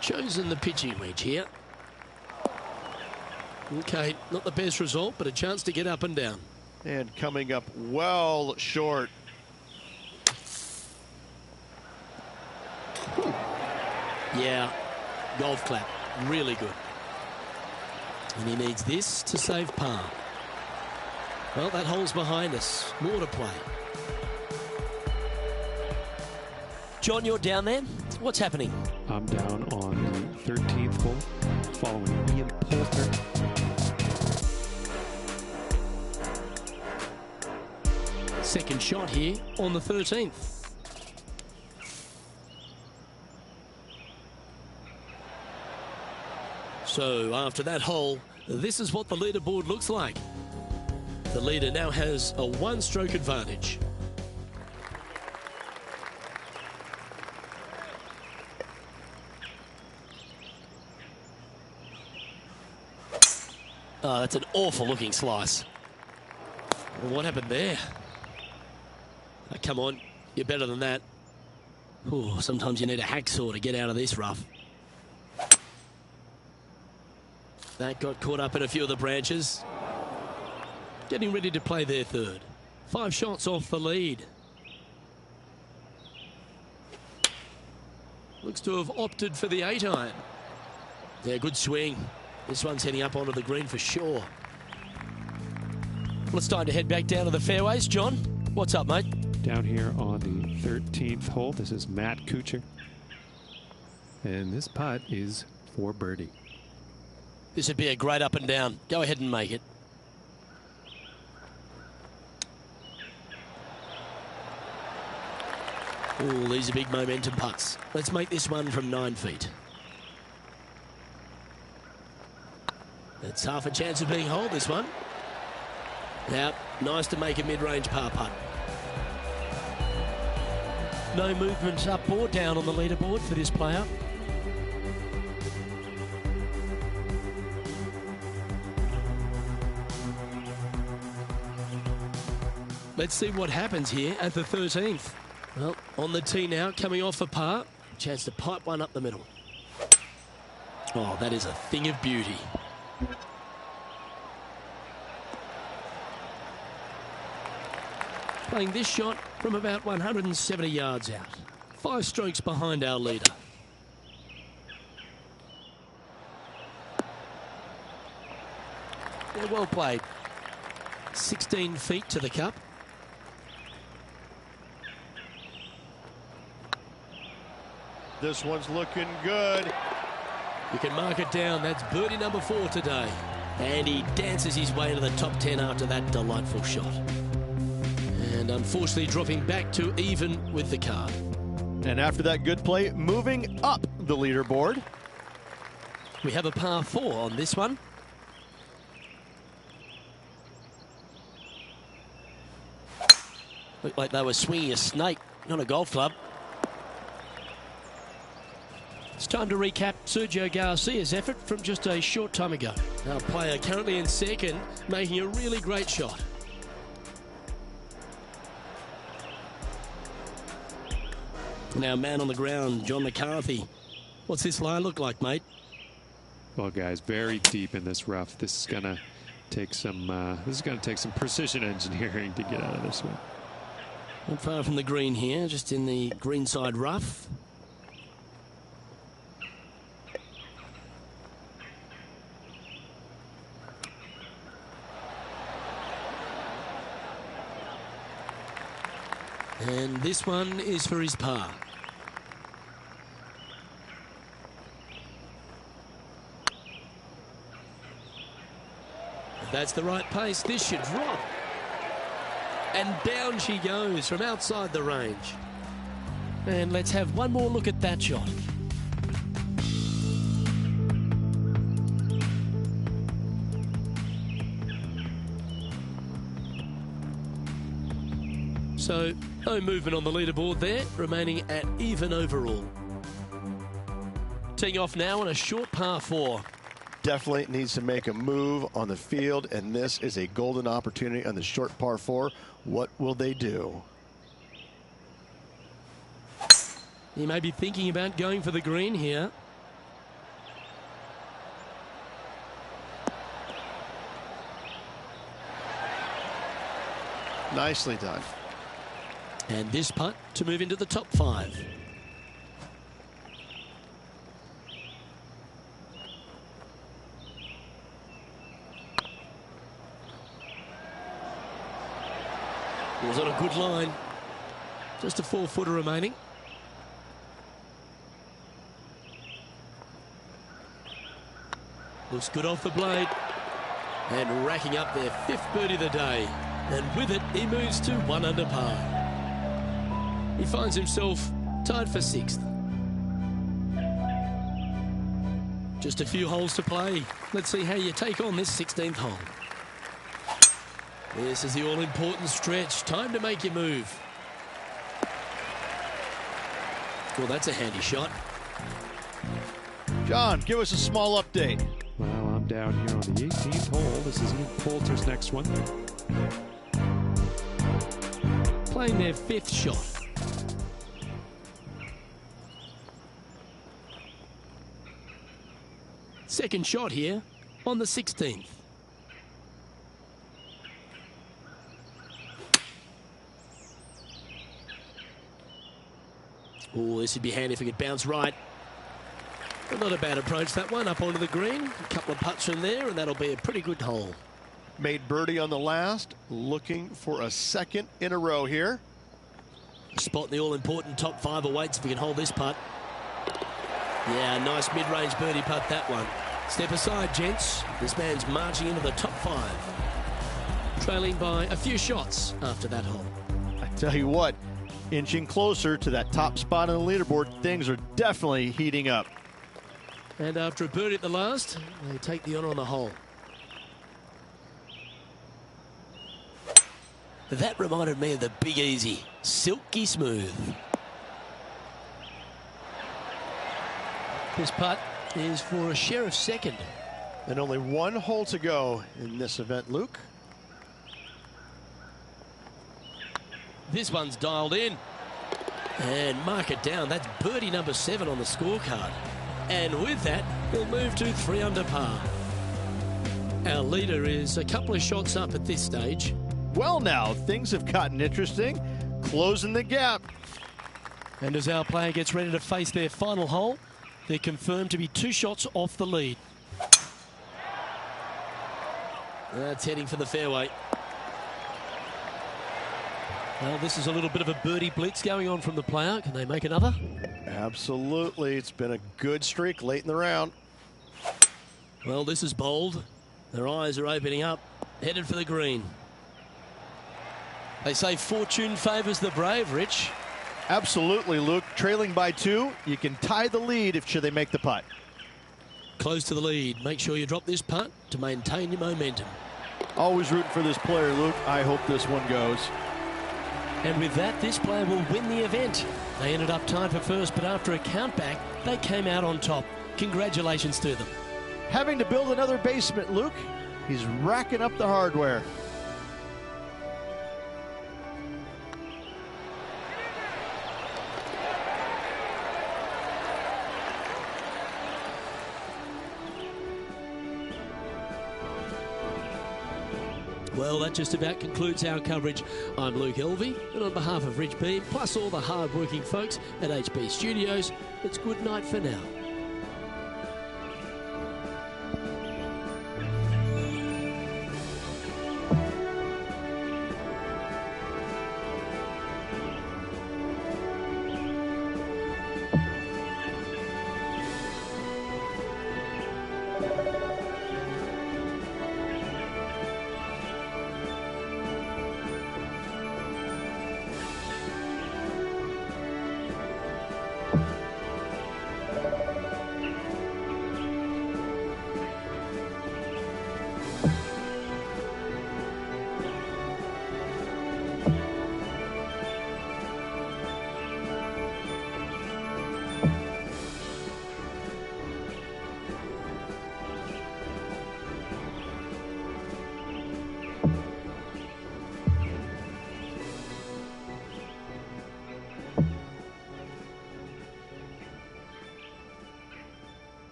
Chosen the pitching wedge here. Okay, not the best result, but a chance to get up and down. And coming up well short. Yeah, golf clap, really good. And he needs this to save par. Well, that hole's behind us. More to play. John, you're down there. What's happening? I'm down on the 13th hole, following Ian Poulter. Second shot here on the 13th. So after that hole, this is what the leaderboard looks like. The leader now has a 1-stroke advantage. Oh, that's an awful looking slice. Well, what happened there? Oh, come on, you're better than that. Ooh, sometimes you need a hacksaw to get out of this rough. That got caught up in a few of the branches. Getting ready to play their third. 5 shots off the lead. Looks to have opted for the 8-iron. Yeah, good swing. This one's heading up onto the green for sure. Well, it's time to head back down to the fairways. John, what's up, mate? Down here on the 13th hole, this is Matt Kuchar. And this putt is for birdie. This would be a great up and down. Go ahead and make it. Oh, these are big momentum putts. Let's make this one from 9 feet. It's half a chance of being holed, this one. Now, nice to make a mid-range par putt. No movement up or down on the leaderboard for this player. Let's see what happens here at the 13th. Well, on the tee now, coming off a par. Chance to pipe one up the middle. Oh, that is a thing of beauty. Playing this shot from about 170 yards out. 5 strokes behind our leader. Yeah, well played. 16 feet to the cup. This one's looking good. You can mark it down. That's birdie number 4 today. And he dances his way to the top 10 after that delightful shot. And unfortunately dropping back to even with the card. And after that good play, moving up the leaderboard. We have a par 4 on this one. Looked like they were swinging a snake, not a golf club. It's time to recap Sergio Garcia's effort from just a short time ago. Our player currently in second, making a really great shot. Now, man on the ground, John McCarthy. What's this line look like, mate? Well, guys, very deep in this rough. This is gonna take some. Precision engineering to get out of this one. Not far from the green here, just in the greenside rough. And this one is for his par. If that's the right pace, this should drop. And down she goes from outside the range. And let's have one more look at that shot. So, no movement on the leaderboard there, remaining at even overall. Teeing off now on a short par 4. Definitely needs to make a move on the field, and this is a golden opportunity on the short par 4. What will they do? He may be thinking about going for the green here. Nicely done. And this putt to move into the top 5. It was on a good line. Just a 4-footer remaining. Looks good off the blade. And racking up their 5th birdie of the day. And with it, he moves to 1 under par. He finds himself tied for 6th. Just a few holes to play. Let's see how you take on this 16th hole. This is the all-important stretch. Time to make your move. Well, that's a handy shot. John, give us a small update. Well, I'm down here on the 18th hole. This is Ian Poulter's next one. Playing their 5th shot. Second shot here on the 16th. Oh, this would be handy if it could bounce right. But not a bad approach, that one, up onto the green. A couple of putts from there, and that'll be a pretty good hole. Made birdie on the last, looking for a 2nd in a row here. Spot in the all-important top 5 awaits if he can hold this putt. Yeah, nice mid-range birdie putt, that one. Step aside, gents. This man's marching into the top 5. Trailing by a few shots after that hole. I tell you what, inching closer to that top spot on the leaderboard, things are definitely heating up. And after a birdie at the last, they take the honour on the hole. That reminded me of the Big Easy. Silky smooth. This putt is for a share of 2nd. And only 1 hole to go in this event, Luke. This one's dialed in. And mark it down. That's birdie number 7 on the scorecard. And with that, he'll move to 3 under par. Our leader is a couple of shots up at this stage. Well, now, things have gotten interesting. Closing the gap. And as our player gets ready to face their final hole, they're confirmed to be 2 shots off the lead. That's heading for the fairway. Well, this is a little bit of a birdie blitz going on from the player. Can they make another? Absolutely. It's been a good streak late in the round. Well, this is bold. Their eyes are opening up. Headed for the green. They say fortune favours the brave, Rich. Absolutely, Luke. Trailing by 2, you can tie the lead if should they make the putt. Close to the lead. Make sure you drop this putt to maintain your momentum. Always rooting for this player, Luke. I hope this one goes. And with that, this player will win the event. They ended up tied for first, but after a countback, they came out on top. Congratulations to them. Having to build another basement, Luke. He's racking up the hardware. Well, that just about concludes our coverage. I'm Luke Elvey, and on behalf of Rich Beam, plus all the hard-working folks at HB Studios, it's good night for now.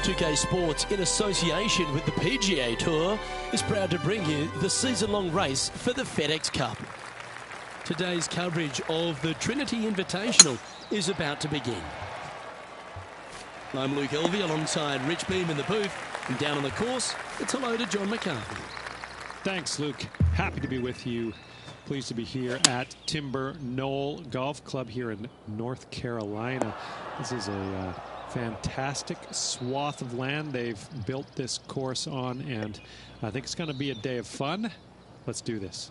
2K Sports, in association with the PGA Tour, is proud to bring you the season-long race for the FedEx Cup. Today's coverage of the Trinity Invitational is about to begin. I'm Luke Elvey alongside Rich Beam in the booth, and down on the course, it's hello to John McCarthy. Thanks, Luke. Happy to be with you. Pleased to be here at Timber Knoll Golf Club here in North Carolina. This is a fantastic swath of land they've built this course on, and I think it's going to be a day of fun. Let's do this.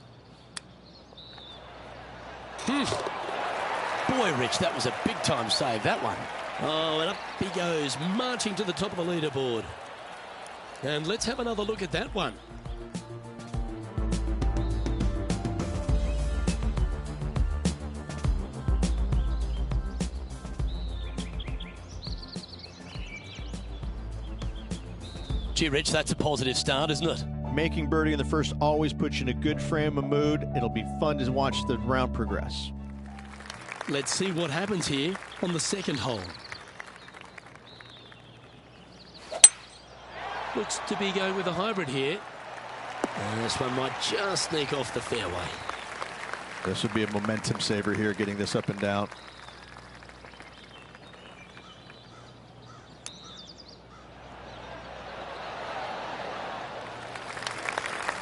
Boy, Rich, that was a big-time save, that one. Oh, and up he goes, marching to the top of the leaderboard. And let's have another look at that one. Gee, Rich, that's a positive start, isn't it? Making birdie in the first always puts you in a good frame of mood. It'll be fun to watch the round progress. Let's see what happens here on the second hole. Looks to be going with a hybrid here. And this one might just sneak off the fairway. This would be a momentum saver here, getting this up and down.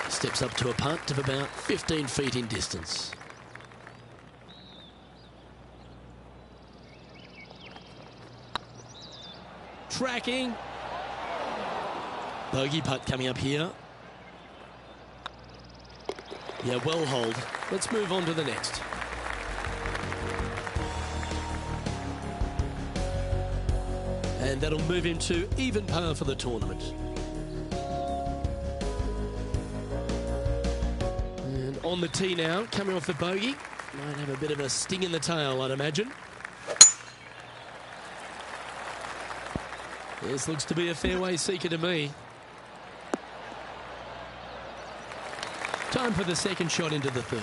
Steps up to a putt of about 15 feet in distance. Tracking. Bogey putt coming up here. Yeah, well hold. Let's move on to the next. And that'll move him to even par for the tournament. And on the tee now, coming off the bogey. Might have a bit of a sting in the tail, I'd imagine. This looks to be a fairway seeker to me. Time for the second shot into the third.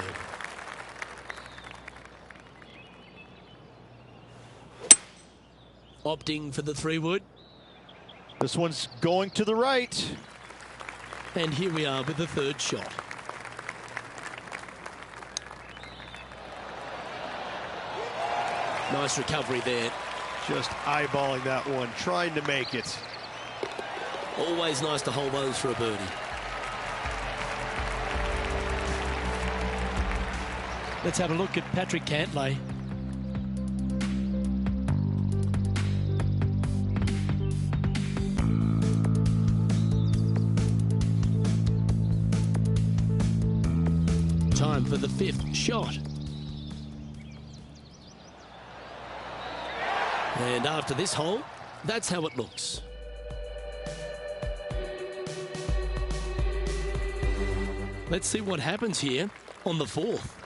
Opting for the 3-wood. This one's going to the right. And here we are with the third shot. Nice recovery there. Just eyeballing that one, trying to make it. Always nice to hold those for a birdie. Let's have a look at Patrick Cantlay. Time for the fifth shot. And after this hole, that's how it looks. Let's see what happens here on the fourth.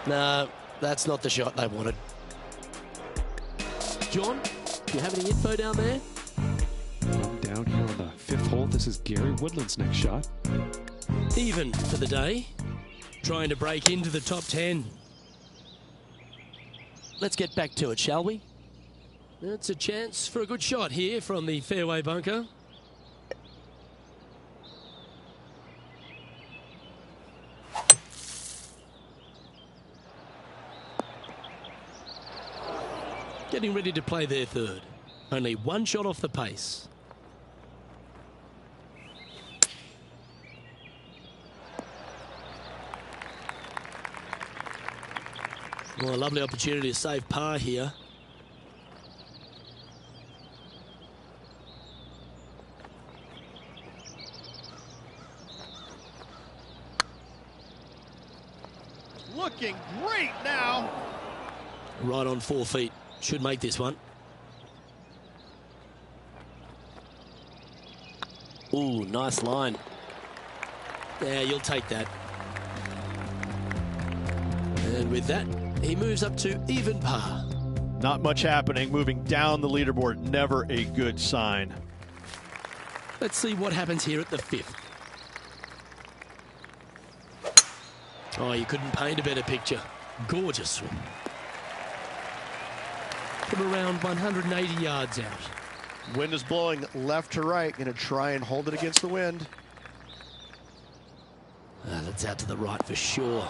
No, that's not the shot they wanted. John, do you have any info down there? Down here on the fifth hole, this is Gary Woodland's next shot. Even for the day, trying to break into the top 10. Let's get back to it, shall we? It's a chance for a good shot here from the fairway bunker. Getting ready to play their third. Only one shot off the pace. Well, a lovely opportunity to save par here. Looking great now. Right on 4 feet. Should make this one. Ooh, nice line. Yeah, you'll take that. And with that, he moves up to even par. Not much happening, moving down the leaderboard. Never a good sign. Let's see what happens here at the fifth. Oh, you couldn't paint a better picture. Gorgeous swing. From around 180 yards out. Wind is blowing left to right. Going to try and hold it against the wind. That's out to the right for sure.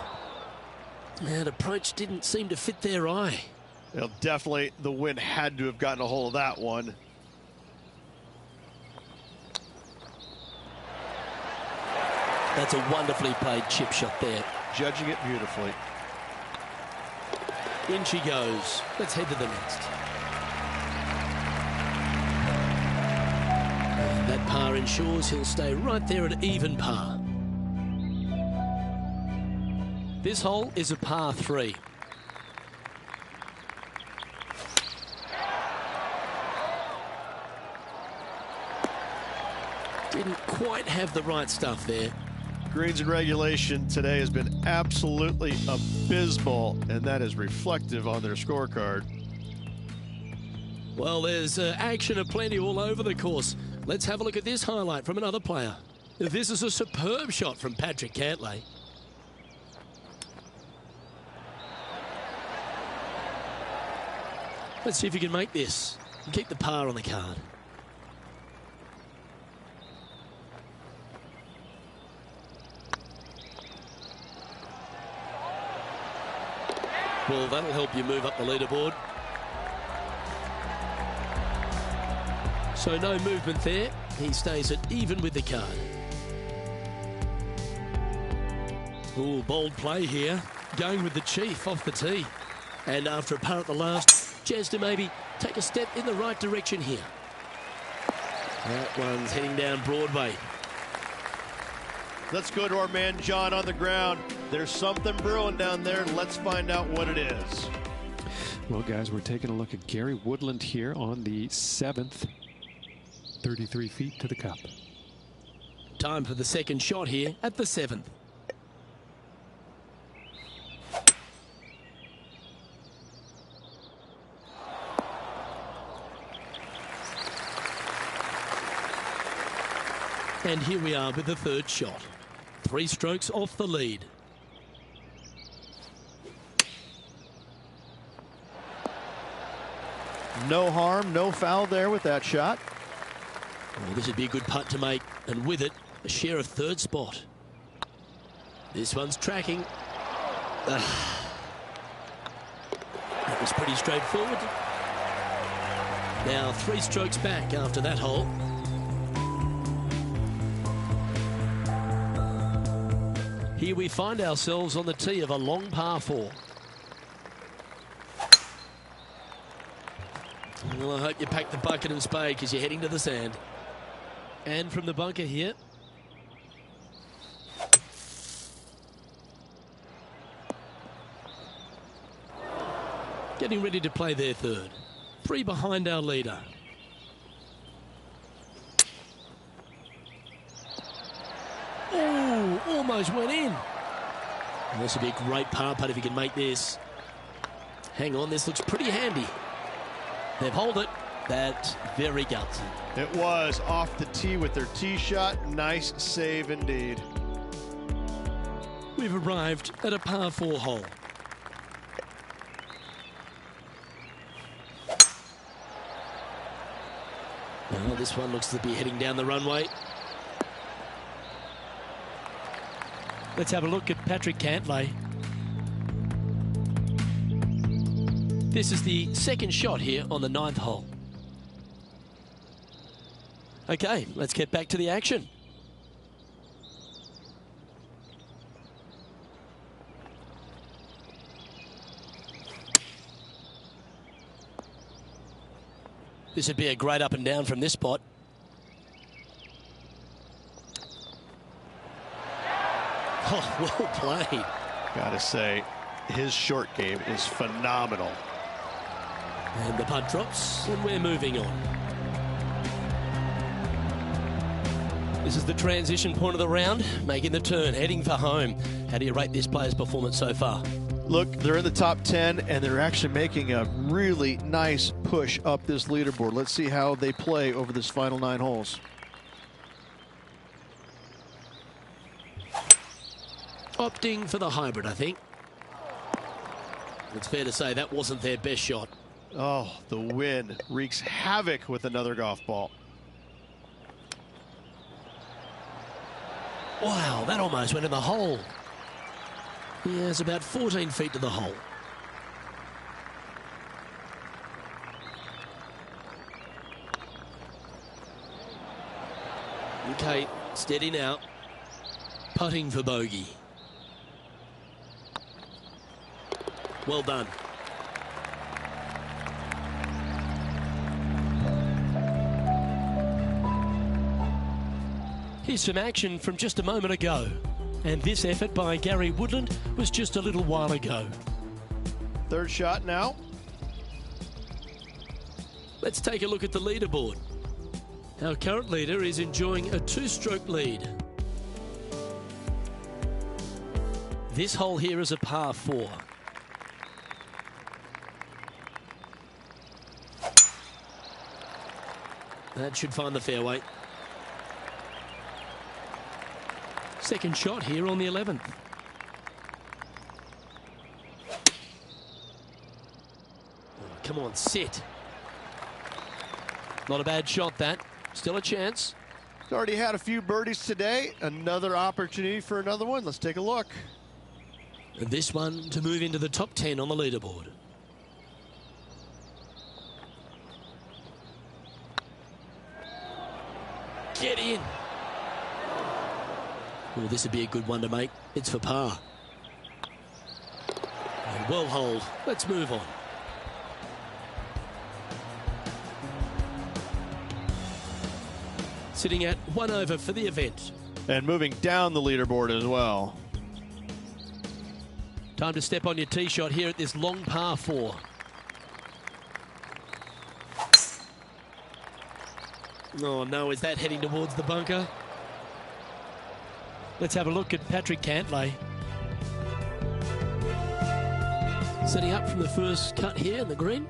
That approach didn't seem to fit their eye. Well, definitely the wind had to have gotten a hold of that one. That's a wonderfully played chip shot there. Judging it beautifully. In she goes. Let's head to the next. And that par ensures he'll stay right there at even par. This hole is a par 3. Didn't quite have the right stuff there. Greens in regulation today has been absolutely abysmal, and that is reflective on their scorecard. Well, there's action aplenty all over the course. Let's have a look at this highlight from another player. This is a superb shot from Patrick Cantlay. Let's see if you can make this and keep the par on the card. Well, that'll help you move up the leaderboard. So no movement there. He stays at even with the card. Ooh, bold play here. Going with the chief off the tee. And after a par at the last, chance to maybe take a step in the right direction here. That one's heading down Broadway. Let's go to our man John on the ground. There's something brewing down there, and let's find out what it is. Well, guys, we're taking a look at Gary Woodland here on the 7th. 33 feet to the cup. Time for the second shot here at the 7th. And here we are with the third shot. 3 strokes off the lead. No harm, no foul there with that shot. Well, this would be a good putt to make, and with it, a share of third spot. This one's tracking. That was pretty straightforward. Now 3 strokes back after that hole. Here we find ourselves on the tee of a long par 4. Well, I hope you pack the bucket and spade because you're heading to the sand. And from the bunker here. Getting ready to play their third. 3 behind our leader. Oh, almost went in. And this would be a great par putt if you can make this. Hang on, this looks pretty handy. They've holed it. That's very gutsy. It was off the tee with their tee shot. Nice save indeed. We've arrived at a par 4 hole. Well, this one looks to be heading down the runway. Let's have a look at Patrick Cantlay. This is the second shot here on the 9th hole. Okay, let's get back to the action. This would be a great up and down from this spot. Oh, well played. Gotta say, his short game is phenomenal. And the putt drops, and we're moving on. This is the transition point of the round, making the turn, heading for home. How do you rate this player's performance so far? Look, they're in the top 10, and they're actually making a really nice push up this leaderboard. Let's see how they play over this final 9 holes. Opting for the hybrid, I think. It's fair to say that wasn't their best shot. Oh, the wind wreaks havoc with another golf ball. Wow, that almost went in the hole. Yeah, it's about 14 feet to the hole. Okay, steady now. Putting for bogey. Well done. Here's some action from just a moment ago. And this effort by Gary Woodland was just a little while ago. Third shot now. Let's take a look at the leaderboard. Our current leader is enjoying a 2-stroke lead. This hole here is a par 4. That should find the fairway. Second shot here on the 11th. Oh, come on, sit. Not a bad shot, that. Still a chance. He's already had a few birdies today. Another opportunity for another one. Let's take a look. And this one to move into the top 10 on the leaderboard. Get in. Oh, this would be a good one to make. It's for par. Oh, well hold. Let's move on. Sitting at 1 over for the event. And moving down the leaderboard as well. Time to step on your tee shot here at this long par 4. Oh no, is that heading towards the bunker? Let's have a look at Patrick Cantlay. Setting up from the first cut here in the green.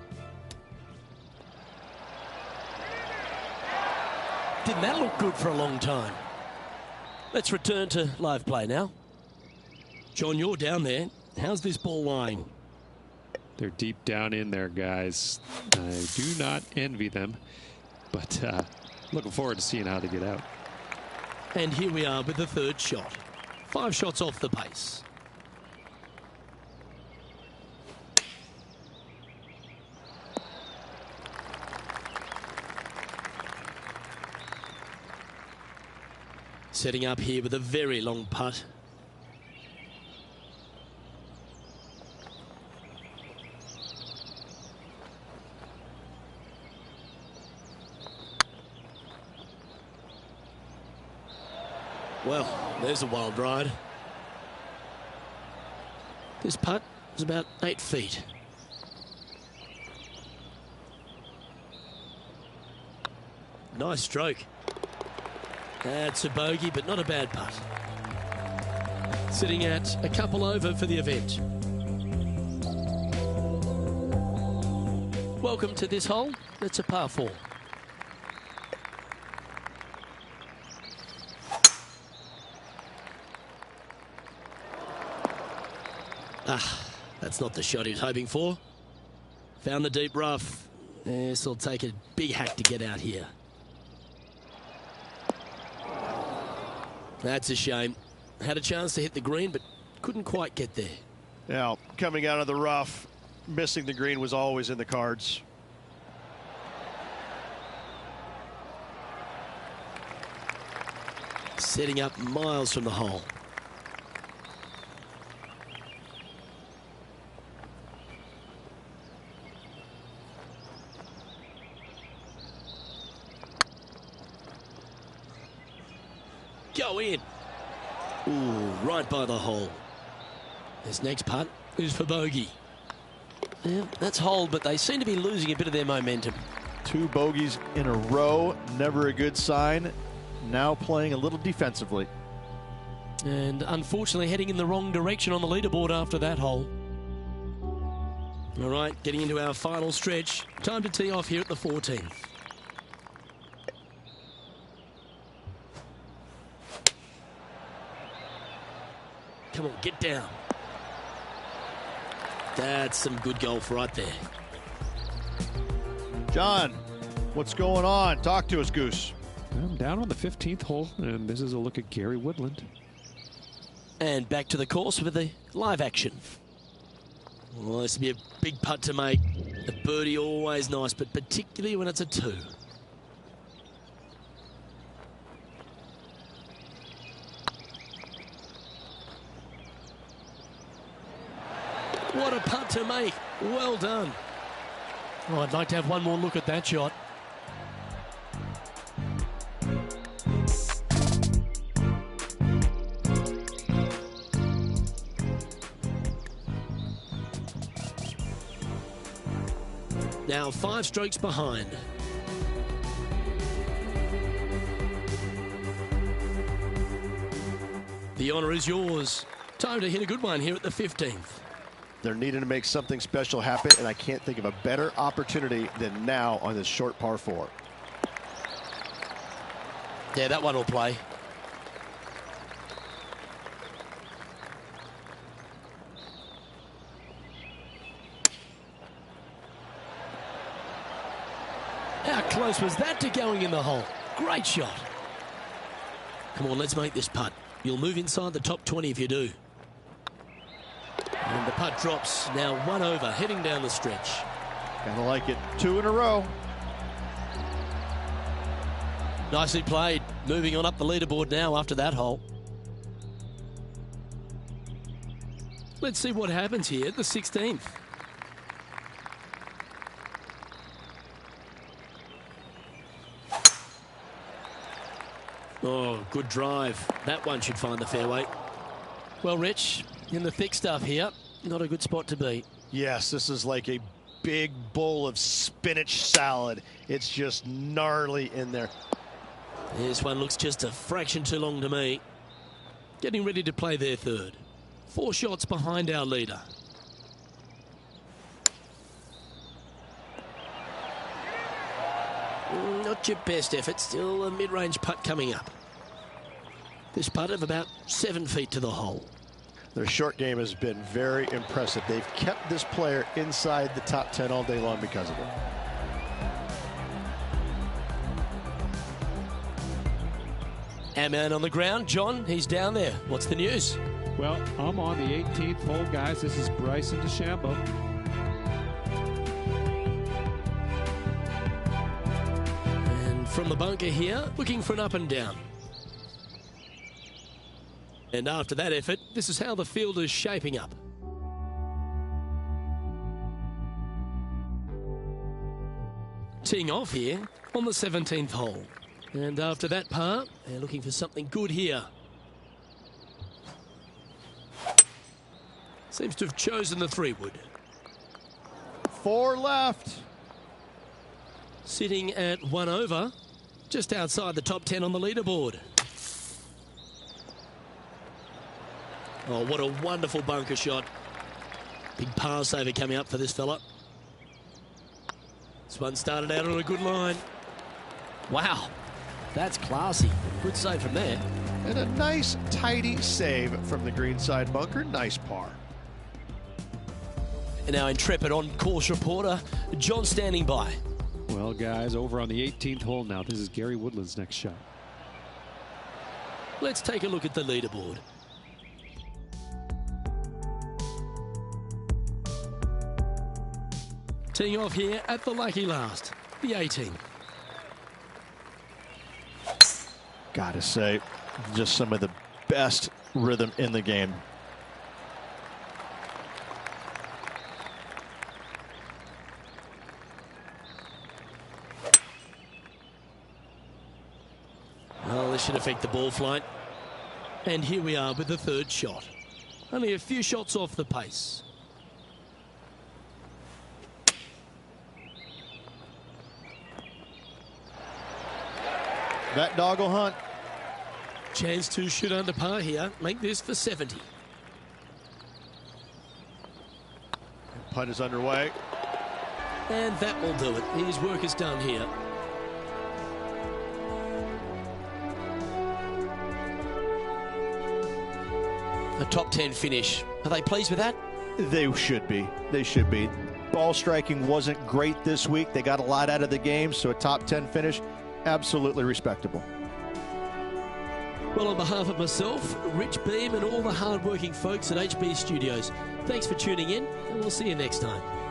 Didn't that look good for a long time? Let's return to live play now. John, you're down there. How's this ball lying? They're deep down in there, guys. I do not envy them, but looking forward to seeing how they get out. And here we are with the third shot. 5 shots off the pace. Setting up here with a very long putt. Well, there's a wild ride. This putt is about 8 feet. Nice stroke. That's a bogey, but not a bad putt. Sitting at a couple over for the event. Welcome to this hole. It's a par 4. That's not the shot he was hoping for. Found the deep rough. This will take a big hack to get out here. That's a shame. Had a chance to hit the green, but couldn't quite get there. Now, coming out of the rough, missing the green was always in the cards. Setting up miles from the hole. Go in. Ooh, right by the hole. This next putt is for bogey. Yeah, that's hole, but they seem to be losing a bit of their momentum. 2 bogeys in a row, never a good sign. Now playing a little defensively. And unfortunately heading in the wrong direction on the leaderboard after that hole. All right, getting into our final stretch. Time to tee off here at the 14th. Come on, get down. That's some good golf right there. John, what's going on? Talk to us, Goose. I'm down on the 15th hole, and this is a look at Gary Woodland. And back to the course with the live action. Well, this will be a big putt to make. A birdie always nice, but particularly when it's a 2. What a putt to make. Well done. Oh, I'd like to have one more look at that shot. Now 5 strokes behind. The honour is yours. Time to hit a good one here at the 15th. They're needing to make something special happen, and I can't think of a better opportunity than now on this short par 4. Yeah, that one will play. How close was that to going in the hole? Great shot. Come on, let's make this putt. You'll move inside the top 20 if you do. And the putt drops, now 1 over, heading down the stretch. Kinda like it. 2 in a row. Nicely played. Moving on up the leaderboard now after that hole. Let's see what happens here at the 16th. Oh, good drive. That one should find the fairway. Well, Rich, in the thick stuff here, not a good spot to be. Yes, this is like a big bowl of spinach salad. It's just gnarly in there. This one looks just a fraction too long to me. Getting ready to play their 3rd. 4 shots behind our leader. Not your best effort, still a mid-range putt coming up. This putt of about 7 feet to the hole. Their short game has been very impressive. They've kept this player inside the top 10 all day long because of it. Our man on the ground, John, he's down there. What's the news? Well, I'm on the 18th hole, guys. This is Bryson DeChambeau. And from the bunker here, looking for an up and down. And after that effort, this is how the field is shaping up. Teeing off here on the 17th hole. And after that par, they're looking for something good here. Seems to have chosen the 3-wood. 4 left. Sitting at 1 over, just outside the top 10 on the leaderboard. Oh, what a wonderful bunker shot. Big par saver coming up for this fella. This one started out on a good line. Wow, that's classy. Good save from there. And a nice, tidy save from the greenside bunker. Nice par. And our intrepid on-course reporter, John, standing by. Well, guys, over on the 18th hole now. This is Gary Woodland's next shot. Let's take a look at the leaderboard. Teeing off here at the lucky last, the 18th. Gotta say, just some of the best rhythm in the game. Well, this should affect the ball flight. And here we are with the 3rd shot. Only a few shots off the pace. That dog will hunt. Chance to shoot under par here. Make this for 70. Putt is underway. And that will do it. His work is done here. A top 10 finish. Are they pleased with that? They should be. They should be. Ball striking wasn't great this week. They got a lot out of the game, so a top 10 finish, absolutely respectable. Well, on behalf of myself, Rich Beam, and all the hard-working folks at HB Studios, thanks for tuning in, and we'll see you next time.